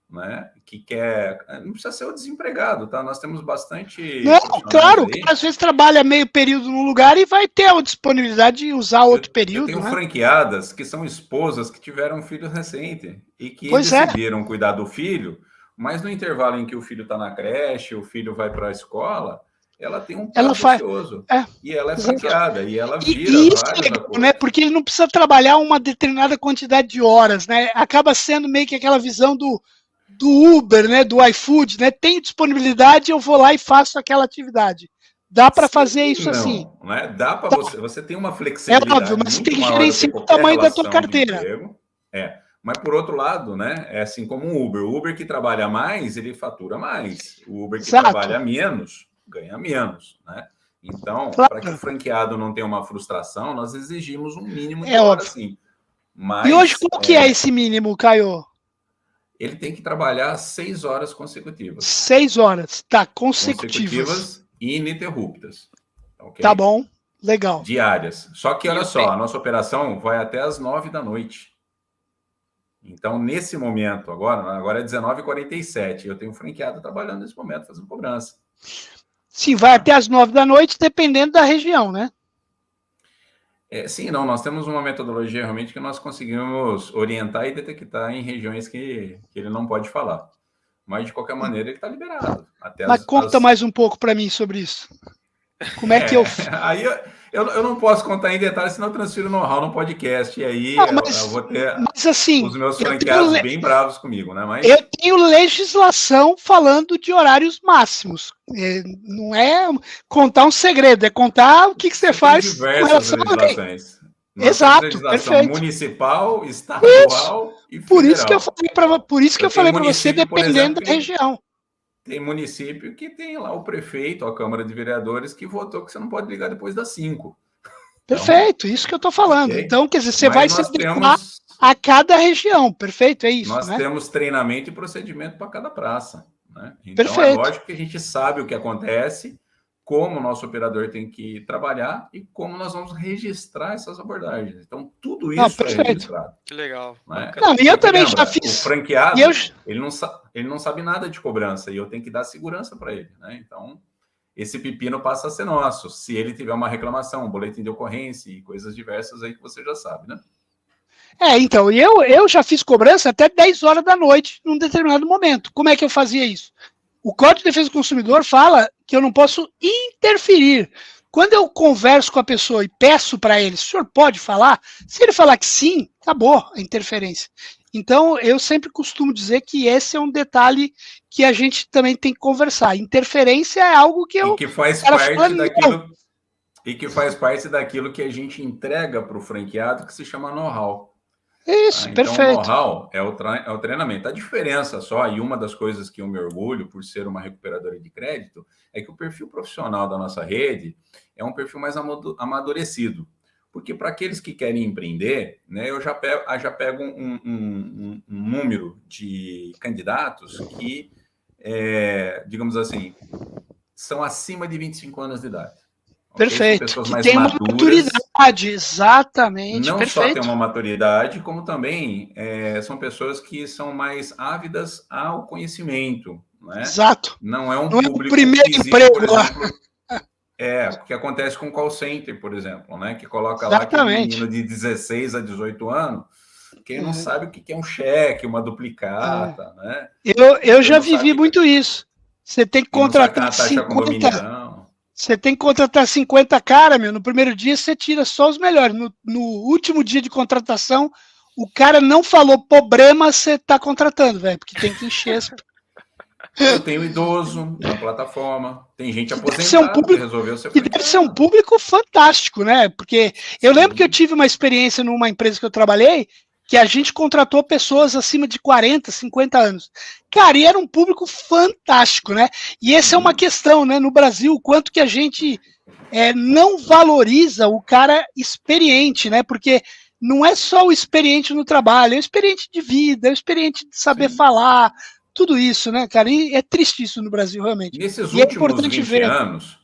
né, que quer, não precisa ser o desempregado, tá? Nós temos bastante. Não, claro, às vezes trabalha meio período num lugar e vai ter a disponibilidade de usar outro período. Eu tenho né? franqueadas que são esposas que tiveram um filho recente e que decidiram cuidar do filho, mas no intervalo em que o filho está na creche, o filho vai para a escola, ela tem um prazo ocioso. E ela é franqueada, e ela vira isso é legal, né? Porque ele não precisa trabalhar uma determinada quantidade de horas, né? Acaba sendo meio que aquela visão do Uber, né, do iFood, né, tem disponibilidade, eu vou lá e faço aquela atividade. Dá para fazer isso assim? Né? Dá para você tem uma flexibilidade. É óbvio, mas você tem que gerenciar o tamanho da tua carteira. Mas por outro lado, né, é assim como um Uber. O Uber que trabalha mais, ele fatura mais. O Uber que trabalha menos, ganha menos, né? Então, para que o franqueado não tenha uma frustração, nós exigimos um mínimo de horas, sim. Mas, e hoje, qual que é esse mínimo, Caio? Ele tem que trabalhar 6 horas consecutivas. 6 horas, tá, consecutivas e ininterruptas. Okay? Tá bom, legal. Diárias. Só que, olha só, a nossa operação vai até as 9 da noite. Então, nesse momento, agora é 19h47, eu tenho um franqueado trabalhando nesse momento, fazendo cobrança. Sim, vai até as 9 da noite, dependendo da região, né? Sim, não, nós temos uma metodologia realmente que nós conseguimos orientar e detectar em regiões que ele não pode falar. Mas, de qualquer maneira, ele está liberado. Mas conta mais um pouco para mim sobre isso. Como é que eu... Aí eu não posso contar em detalhes, senão eu transfiro know-how no podcast. E aí eu vou ter assim, os meus franqueados bem bravos comigo, né? Mas... Eu tenho legislação falando de horários máximos. Não é contar um segredo, é contar o que você faz com relação à lei. Exato, perfeito. Municipal, estadual e federal. Por isso que eu falei para você, dependendo da região. Tem município que tem lá o prefeito, a Câmara de Vereadores, que votou que você não pode ligar depois das 5. Perfeito, isso que eu estou falando. Okay. Então, quer dizer, você vai se adequar a cada região, perfeito, é isso. Nós temos treinamento e procedimento para cada praça. Né? Então, perfeito. É lógico que a gente sabe o que acontece, como o nosso operador tem que trabalhar e como nós vamos registrar essas abordagens. Então, tudo isso é registrado. Que legal. Né? Não, e eu também já fiz. O franqueado, ele não sabe nada de cobrança e eu tenho que dar segurança para ele. Né? Então, esse pepino passa a ser nosso. Se ele tiver uma reclamação, um boletim de ocorrência e coisas diversas aí que você já sabe, né? Então, eu já fiz cobrança até 10 horas da noite num determinado momento. Como é que eu fazia isso? O Código de Defesa do Consumidor fala que eu não posso interferir. Quando eu converso com a pessoa e peço para ele, o senhor pode falar? Se ele falar que sim, acabou a interferência. Então, eu sempre costumo dizer que esse é um detalhe que a gente também tem que conversar. Interferência é algo que eu... E que faz parte daquilo... E que faz parte daquilo que a gente entrega para o franqueado, que se chama know-how. Isso, Então, perfeito. o know-how é o treinamento. A diferença só, e uma das coisas que eu me orgulho por ser uma recuperadora de crédito, é que o perfil profissional da nossa rede é um perfil mais amadurecido. Porque para aqueles que querem empreender, né, eu já pego um número de candidatos que, digamos assim, são acima de 25 anos de idade. Perfeito. Pessoas que mais tem maduras, uma maturidade, exatamente. Não perfeito. só tem uma maturidade, como também são pessoas que são mais ávidas ao conhecimento. Né? Exato. Não é um não público é o primeiro que existe, emprego por lá. exemplo, o que acontece com o call center, por exemplo, né? Que coloca Exatamente. lá aquele menino de 16 a 18 anos, que não sabe o que é um cheque, uma duplicata, né? Eu já vivi muito isso. Você tem que contratar 50... Você tem que contratar 50 caras, no primeiro dia você tira só os melhores. No último dia de contratação, o cara não falou problema, você tá contratando, velho, porque tem que encher as... Eu tenho idoso na plataforma, tem gente aposentada que resolveu ser franqueado. Deve ser um público fantástico, né? Porque eu lembro que eu tive uma experiência numa empresa que eu trabalhei, que a gente contratou pessoas acima de 40, 50 anos. Cara, e era um público fantástico, né? E essa é uma questão, né? No Brasil, o quanto que a gente não valoriza o cara experiente, né? Porque não é só o experiente no trabalho, é o experiente de vida, é o experiente de saber falar, tudo isso, né, cara? E é triste isso no Brasil, realmente. Nesses e últimos 20 anos,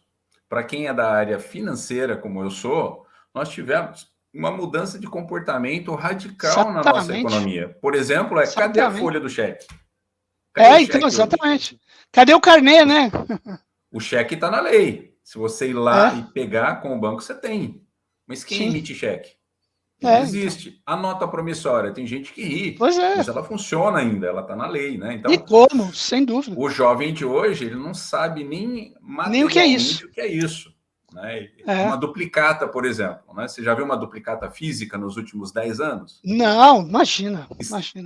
para quem é da área financeira, como eu sou, nós tivemos uma mudança de comportamento radical na nossa economia. Por exemplo, cadê a folha do cheque? Então, exatamente. Hoje? Cadê o carnê, né? O cheque está na lei. Se você ir lá e pegar com o banco, você tem. Mas quem emite cheque? Não existe. Então. A nota promissória, tem gente que ri, mas ela funciona ainda, ela está na lei, né? Então, e como? Sem dúvida. O jovem de hoje, ele não sabe nem o que é isso. Né? Uma duplicata, por exemplo. Né? Você já viu uma duplicata física nos últimos 10 anos? Não, imagina.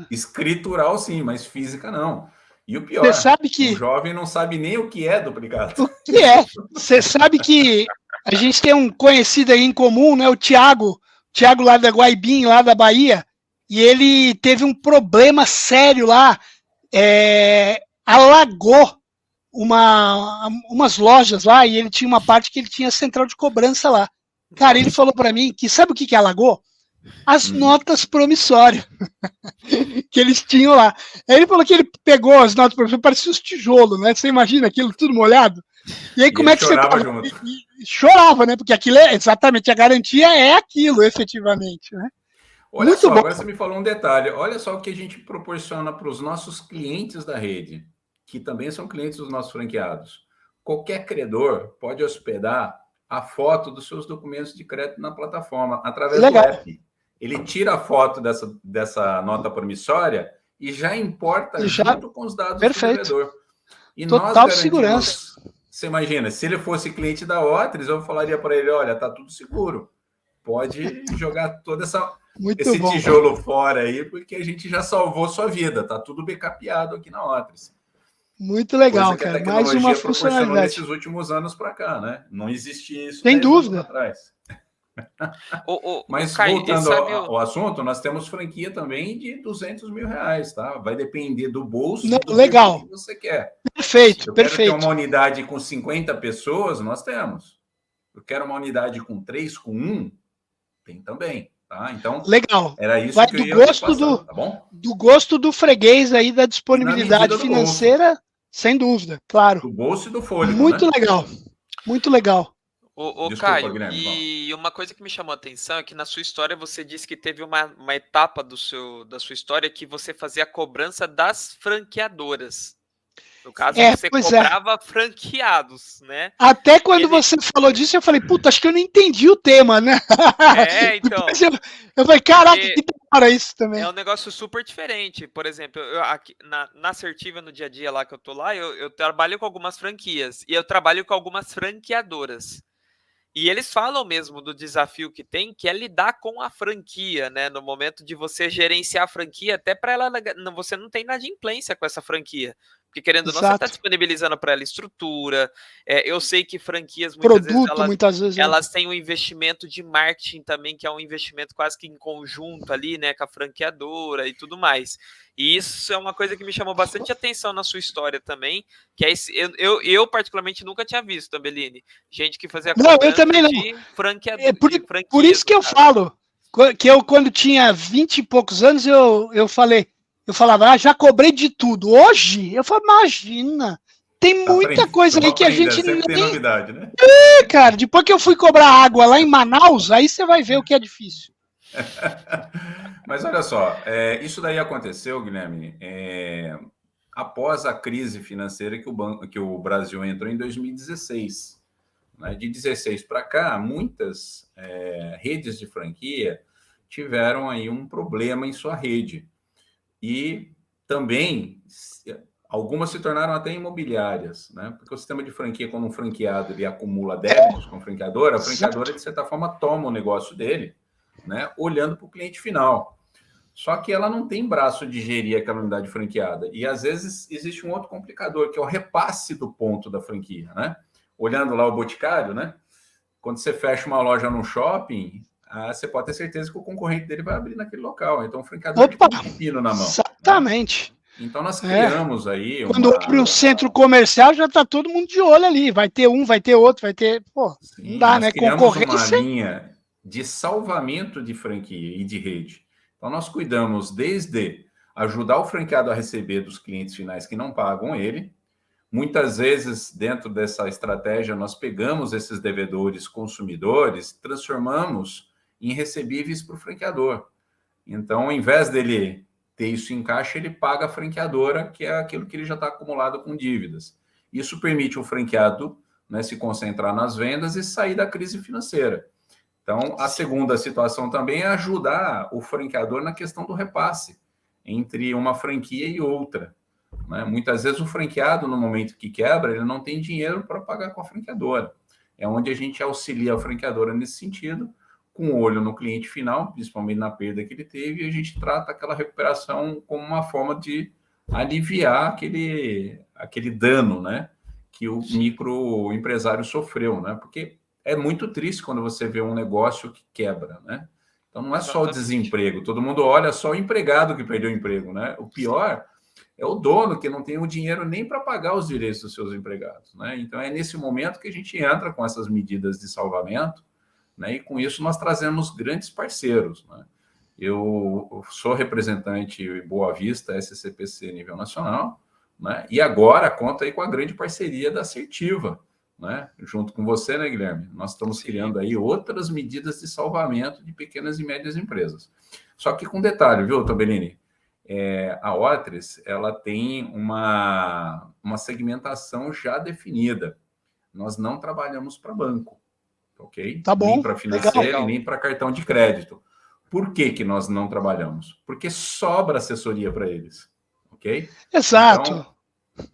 Escritural, sim, mas física não. E o pior, o jovem não sabe nem o que é duplicata. O que é? Você sabe que a gente tem um conhecido aí em comum, né? O Thiago lá da Guaibim, lá da Bahia, e ele teve um problema sério lá, alagou umas lojas lá, e ele tinha uma parte que ele tinha central de cobrança lá. Cara, ele falou para mim que sabe o que alagou? As notas promissórias que eles tinham lá. Aí ele falou que ele pegou as notas promissórias, parecia os tijolos, né? Você imagina aquilo tudo molhado? E aí como é que você... Chorava, né? Porque aquilo exatamente, a garantia é aquilo, efetivamente, né? Olha muito só, bom. Agora você me falou um detalhe. Olha só o que a gente proporciona para os nossos clientes da rede, que também são clientes dos nossos franqueados. Qualquer credor pode hospedar a foto dos seus documentos de crédito na plataforma, através do app. Ele tira a foto dessa nota promissória e já importa junto com os dados do vendedor. E total segurança. Você imagina, se ele fosse cliente da Otres, eu falaria para ele, olha, tá tudo seguro. Pode jogar todo esse tijolo fora aí, porque a gente já salvou sua vida. Tá tudo backupeado aqui na Otres. Muito legal, cara. Mais uma funcionalidade. Nesses últimos anos para cá, né? Não existia isso. Sem dúvida. Atrás. Mas Caio, voltando ao assunto, nós temos franquia também de R$200 mil, tá? Vai depender do bolso legal. Que você quer. Perfeito, eu quero ter uma unidade com 50 pessoas, nós temos. Eu quero uma unidade com 3, com 1, tem também, tá? Então, legal. Era isso vai que do eu ia gosto passar, tá bom? Do gosto do freguês aí, da disponibilidade financeira, sem dúvida, claro. Do bolso e do fôlego, Muito legal, muito legal. Desculpa, Caio, Guilherme, e uma coisa que me chamou a atenção é que na sua história você disse que teve uma etapa da sua história que você fazia a cobrança das franqueadoras. No caso, você pois cobrava franqueados, né? Até quando você falou disso, eu falei, puta, acho que eu não entendi o tema, né? Então. Eu falei, caraca, que da hora isso também. É um negócio super diferente. Por exemplo, aqui, na Assertiva, no dia a dia lá que eu tô lá, eu trabalho com algumas franquias e eu trabalho com algumas franqueadoras. E eles falam mesmo do desafio que tem, que é lidar com a franquia, né? No momento de você gerenciar a franquia, até para ela, você não tem inadimplência com essa franquia. Porque, querendo ou não, você está disponibilizando para ela estrutura. Eu sei que franquias, muitas vezes, elas têm um investimento de marketing também, que é um investimento quase que em conjunto ali, né? Com a franqueadora e tudo mais. E isso é uma coisa que me chamou bastante atenção na sua história também, que é eu particularmente nunca tinha visto, Tambellini, gente que fazia cobrança eu também não. de por isso que eu falo, que eu quando tinha 20 e poucos anos, eu falava, já cobrei de tudo. Hoje, eu falo, imagina, tem muita coisa aí que a gente nem... Tem novidade, né? Cara, depois que eu fui cobrar água lá em Manaus, aí você vai ver o que é difícil. Mas olha só, isso daí aconteceu, Guilherme, após a crise financeira que o Brasil entrou em 2016. Né? De 2016 para cá, muitas redes de franquia tiveram aí um problema em sua rede. E também algumas se tornaram até imobiliárias, né? Porque o sistema de franquia, quando um franqueado ele acumula débitos com a franqueadora, de certa forma, toma o negócio dele, né, olhando para o cliente final. Só que ela não tem braço de gerir aquela unidade franqueada. E, às vezes, existe um outro complicador, que é o repasse do ponto da franquia, né? Olhando lá o Boticário, né? Quando você fecha uma loja num shopping, você pode ter certeza que o concorrente dele vai abrir naquele local. Então, o franqueador tem um pepino na mão. Exatamente. Né? Então, nós criamos aí... Quando abre um centro comercial, já está todo mundo de olho ali. Vai ter um, vai ter outro, vai ter... Pô, sim, não dá, né? Concorrência... uma linha de salvamento de franquia e de rede. Então, nós cuidamos desde ajudar o franqueado a receber dos clientes finais que não pagam ele. Muitas vezes, dentro dessa estratégia, nós pegamos esses devedores consumidores, transformamos em recebíveis para o franqueador. Então, ao invés dele ter isso em caixa, ele paga a franqueadora, que é aquilo que ele já está acumulado com dívidas. Isso permite o franqueado, né, se concentrar nas vendas e sair da crise financeira. Então, a segunda situação também é ajudar o franqueador na questão do repasse entre uma franquia e outra. Né? Muitas vezes o franqueado, no momento que quebra, ele não tem dinheiro para pagar com a franqueadora. É onde a gente auxilia a franqueadora nesse sentido, com o olho no cliente final, principalmente na perda que ele teve, e a gente trata aquela recuperação como uma forma de aliviar aquele dano, né, que o microempresário sofreu, né? Porque é muito triste quando você vê um negócio que quebra, né? Então, não é só o desemprego. Todo mundo olha só o empregado que perdeu o emprego, né? O pior é o dono que não tem o dinheiro nem para pagar os direitos dos seus empregados, né? Então, é nesse momento que a gente entra com essas medidas de salvamento, né? E com isso nós trazemos grandes parceiros, né? Eu sou representante Boa Vista, SCPC nível nacional, né? E agora conta aí com a grande parceria da Assertiva, né? Junto com você, né, Guilherme? Nós estamos criando aí outras medidas de salvamento de pequenas e médias empresas. Só que com detalhe, viu, Tambellini? A Otris, ela tem uma segmentação já definida. Nós não trabalhamos para banco, ok? Tá bom. Nem para financeiro e nem para cartão de crédito. Por que nós não trabalhamos? Porque sobra assessoria para eles, ok? Exato. Então,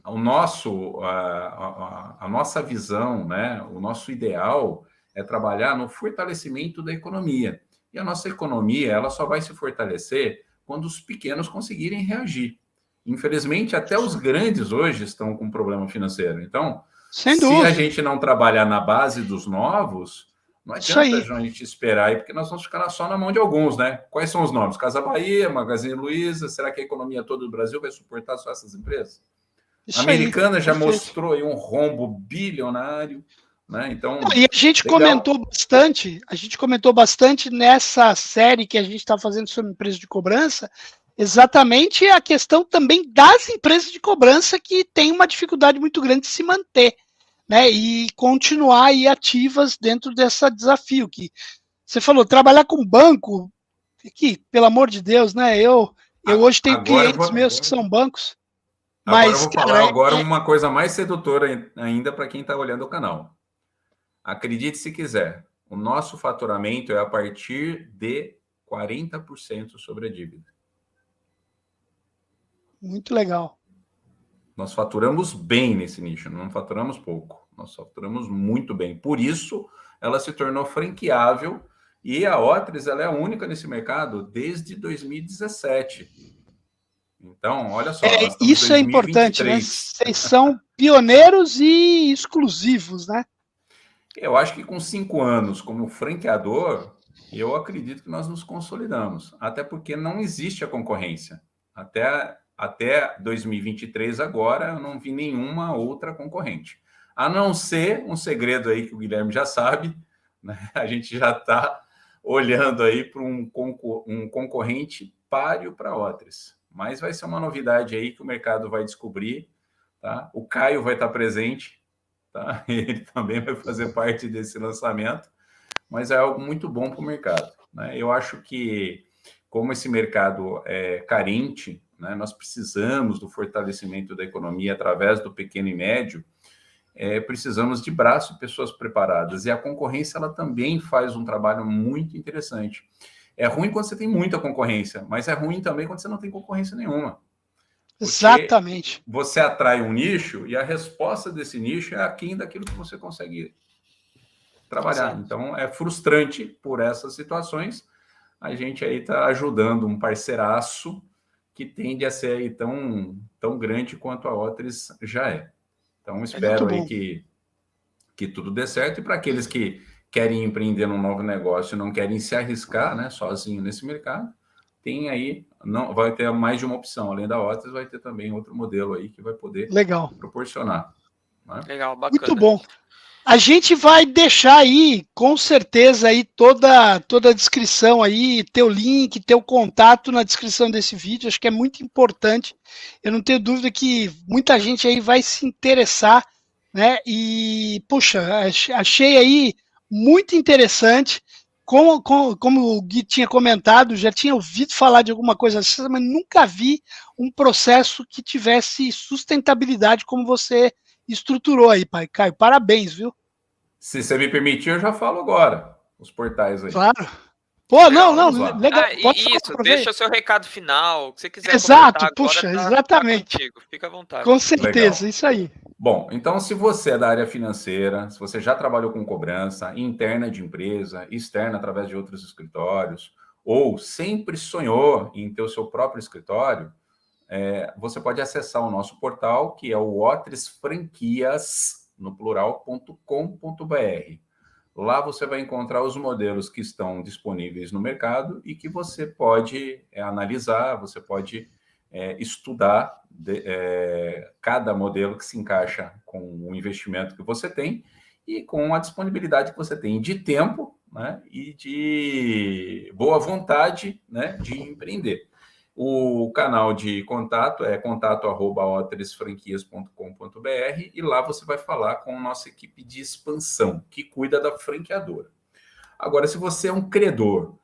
a nossa visão, né, o nosso ideal é trabalhar no fortalecimento da economia. E a nossa economia, ela só vai se fortalecer quando os pequenos conseguirem reagir. Infelizmente, até os grandes hoje estão com problema financeiro. Então, se a gente não trabalhar na base dos novos, não adianta a gente esperar aí, porque nós vamos ficar só na mão de alguns, né? Quais são os nomes? Casa Bahia, Magazine Luiza, será que a economia toda do Brasil vai suportar só essas empresas? A Americana já mostrou aí um rombo bilionário, né? Então, e a gente comentou bastante nessa série que a gente está fazendo sobre empresas de cobrança, exatamente a questão também das empresas de cobrança que tem uma dificuldade muito grande de se manter, né? E continuar aí ativas dentro desse desafio que você falou, trabalhar com banco, que, pelo amor de Deus, né? Eu hoje tenho clientes meus que são bancos. Agora eu vou falar agora uma coisa mais sedutora ainda para quem está olhando o canal. Acredite se quiser, o nosso faturamento é a partir de 40% sobre a dívida. Muito legal. Nós faturamos bem nesse nicho, não faturamos pouco. Nós faturamos muito bem. Por isso, ela se tornou franqueável e a Otris ela é a única nesse mercado desde 2017. Então, olha só. Isso é importante, né? Vocês são pioneiros e exclusivos, né? Eu acho que com 5 anos como franqueador, eu acredito que nós nos consolidamos. Até porque não existe a concorrência. Até 2023 agora, eu não vi nenhuma outra concorrente. A não ser um segredo aí que o Guilherme já sabe, né? A gente já está olhando aí para um concorrente páreo para a Otris. Mas vai ser uma novidade aí que o mercado vai descobrir, tá? O Caio vai estar presente, tá? Ele também vai fazer parte desse lançamento, mas é algo muito bom para o mercado, né? Eu acho que, como esse mercado é carente, né, nós precisamos do fortalecimento da economia através do pequeno e médio, precisamos de braço e pessoas preparadas. E a concorrência ela também faz um trabalho muito interessante. É ruim quando você tem muita concorrência, mas é ruim também quando você não tem concorrência nenhuma. Exatamente. Você atrai um nicho e a resposta desse nicho é aquém daquilo que você consegue trabalhar. Exato. Então, é frustrante por essas situações. A gente aí está ajudando um parceiraço que tende a ser aí tão grande quanto a Otris já é. Então, espero aí que tudo dê certo. E para aqueles que querem empreender num novo negócio e não querem se arriscar, né, sozinho nesse mercado, tem aí, não vai ter mais de uma opção. Além da Otris, vai ter também outro modelo aí que vai poder proporcionar. Né? Legal, bacana. Muito bom. A gente vai deixar aí, com certeza, aí toda a descrição aí, teu link, teu contato na descrição desse vídeo. Acho que é muito importante. Eu não tenho dúvida que muita gente aí vai se interessar, né? E, puxa, achei aí muito interessante. Como o Gui tinha comentado, já tinha ouvido falar de alguma coisa assim, mas nunca vi um processo que tivesse sustentabilidade como você estruturou aí, pai. Caio, parabéns, viu? Se você me permitir, eu já falo agora, os portais aí. Claro. Pô, legal, legal. Isso, deixa o seu recado final, se você quiser. Exato, puxa, exatamente. Contigo, fica à vontade. Com certeza, legal. Isso aí. Bom, então se você é da área financeira, se você já trabalhou com cobrança interna de empresa, externa através de outros escritórios, ou sempre sonhou em ter o seu próprio escritório, você pode acessar o nosso portal, que é o otrisfranquias, no plural.com.br. Lá você vai encontrar os modelos que estão disponíveis no mercado e que você pode analisar, você pode estudar cada modelo que se encaixa com o investimento que você tem e com a disponibilidade que você tem de tempo, né, e de boa vontade, né, de empreender. O canal de contato é contato@otrisfranquias.com.br e lá você vai falar com a nossa equipe de expansão, que cuida da franqueadora. Agora, se você é um credor,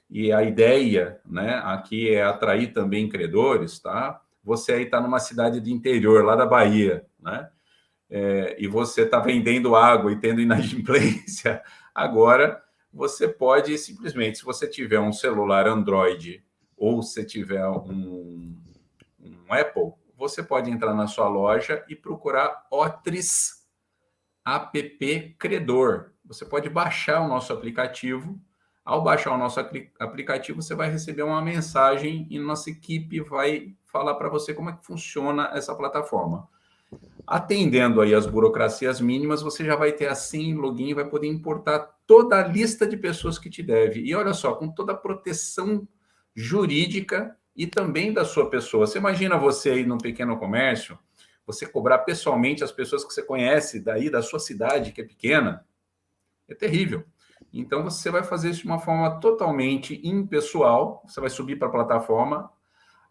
e a ideia, né, aqui é atrair também credores, tá? Você aí está numa cidade de interior, lá da Bahia, né? E você está vendendo água e tendo inadimplência, agora você pode simplesmente, se você tiver um celular Android ou se tiver um Apple, você pode entrar na sua loja e procurar Otris App Credor. Você pode baixar o nosso aplicativo. Ao baixar o nosso aplicativo, você vai receber uma mensagem e nossa equipe vai falar para você como é que funciona essa plataforma. Atendendo aí as burocracias mínimas, você já vai ter a senha e login e vai poder importar toda a lista de pessoas que te deve. E olha só, com toda a proteção jurídica e também da sua pessoa. Você imagina você aí num pequeno comércio, você cobrar pessoalmente as pessoas que você conhece daí da sua cidade, que é pequena? É terrível. Então, você vai fazer isso de uma forma totalmente impessoal, você vai subir para a plataforma,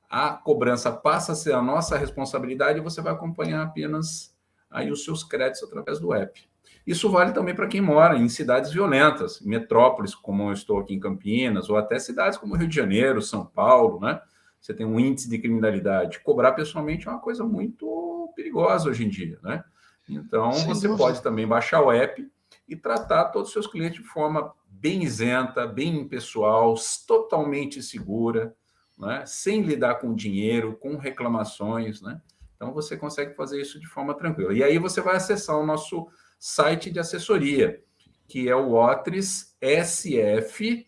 a cobrança passa a ser a nossa responsabilidade e você vai acompanhar apenas aí os seus créditos através do app. Isso vale também para quem mora em cidades violentas, metrópoles, como eu estou aqui em Campinas, ou até cidades como Rio de Janeiro, São Paulo, né? você tem um índice de criminalidade. Cobrar pessoalmente é uma coisa muito perigosa hoje em dia, né? Então, você pode também baixar o app e tratar todos os seus clientes de forma bem isenta, bem pessoal, totalmente segura, né? Sem lidar com dinheiro, com reclamações, né? Então, você consegue fazer isso de forma tranquila. E aí você vai acessar o nosso site de assessoria, que é o Otris SF,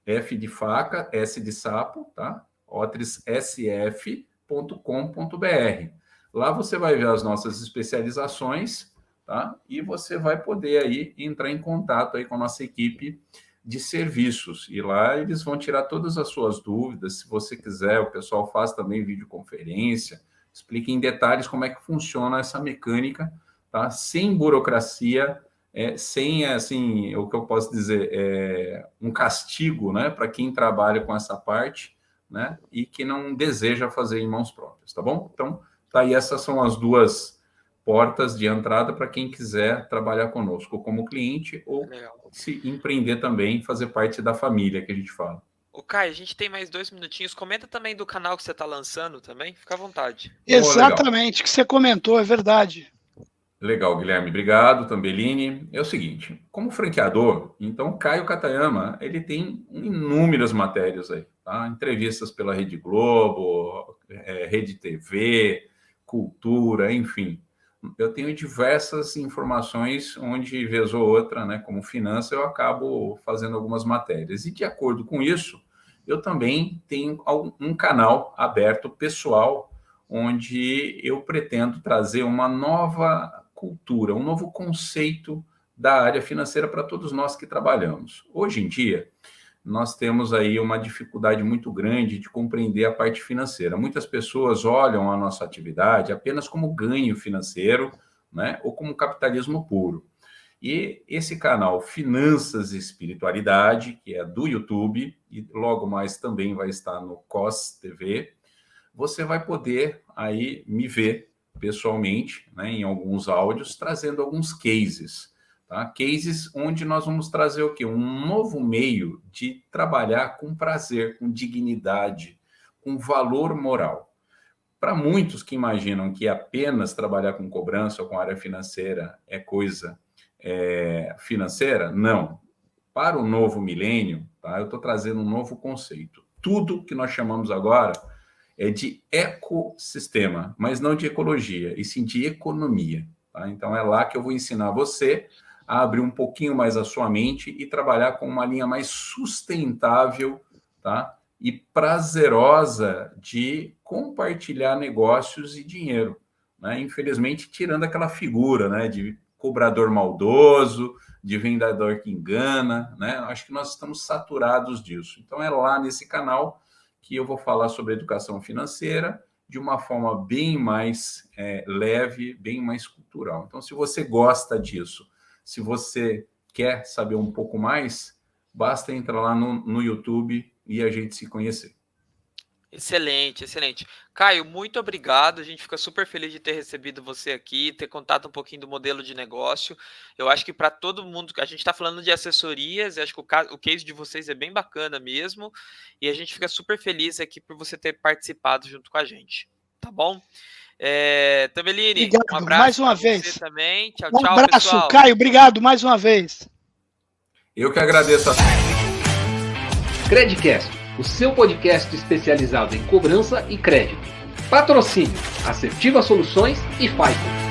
F de faca, S de sapo, tá? otrisSF.com.br. Lá você vai ver as nossas especializações, tá? E você vai poder aí entrar em contato aí com a nossa equipe de serviços. E lá eles vão tirar todas as suas dúvidas. Se você quiser, o pessoal faz também videoconferência, explica em detalhes como é que funciona essa mecânica, tá? Sem burocracia, sem, assim, o que eu posso dizer, um castigo, né, para quem trabalha com essa parte, né, e que não deseja fazer em mãos próprias, tá bom? Então, tá aí, essas são as duas portas de entrada para quem quiser trabalhar conosco como cliente ou se empreender também, fazer parte da família que a gente fala. O Caio, a gente tem mais 2 minutinhos. Comenta também do canal que você está lançando também. Fica à vontade. Exatamente, o que você comentou, é verdade. Legal, Guilherme. Obrigado, Tambellini. É o seguinte, como franqueador, então, Caio Katayama, ele tem inúmeras matérias aí, tá? Entrevistas pela Rede Globo, Rede TV, Cultura, enfim. Eu tenho diversas informações onde, vez ou outra, né, como finança, eu acabo fazendo algumas matérias. E, de acordo com isso, eu também tenho um canal aberto, pessoal, onde eu pretendo trazer uma nova cultura, um novo conceito da área financeira para todos nós que trabalhamos. Hoje em dia, nós temos aí uma dificuldade muito grande de compreender a parte financeira. Muitas pessoas olham a nossa atividade apenas como ganho financeiro, né, ou como capitalismo puro. E esse canal Finanças e Espiritualidade, que é do YouTube, e logo mais também vai estar no COS TV, você vai poder aí me ver pessoalmente, né, em alguns áudios, trazendo alguns cases, tá? Cases onde nós vamos trazer o quê? Um novo meio de trabalhar com prazer, com dignidade, com valor moral. Para muitos que imaginam que apenas trabalhar com cobrança ou com área financeira é coisa financeira, não. Para o novo milênio, tá, eu estou trazendo um novo conceito. Tudo que nós chamamos agora é de ecossistema, mas não de ecologia, e sim de economia. Tá? Então, é lá que eu vou ensinar você a abrir um pouquinho mais a sua mente e trabalhar com uma linha mais sustentável, tá? E prazerosa de compartilhar negócios e dinheiro, né? Infelizmente, tirando aquela figura, né, de cobrador maldoso, de vendedor que engana, né? Acho que nós estamos saturados disso. Então, é lá nesse canal que eu vou falar sobre educação financeira de uma forma bem mais leve, bem mais cultural. Então, se você gosta disso, se você quer saber um pouco mais, basta entrar lá no YouTube e a gente se conhecer. Excelente, excelente. Caio, muito obrigado. A gente fica super feliz de ter recebido você aqui, ter contado um pouquinho do modelo de negócio. Eu acho que para todo mundo, a gente está falando de assessorias, eu acho que o case de vocês é bem bacana mesmo, e a gente fica super feliz aqui por você ter participado junto com a gente. Tá bom? Tambellini, obrigado, um abraço mais uma vez. Você também. Tchau, um tchau, abraço, pessoal. Caio, obrigado mais uma vez. Eu que agradeço a Credcast, o seu podcast especializado em cobrança e crédito. Patrocínio, Assertiva Soluções e Fico.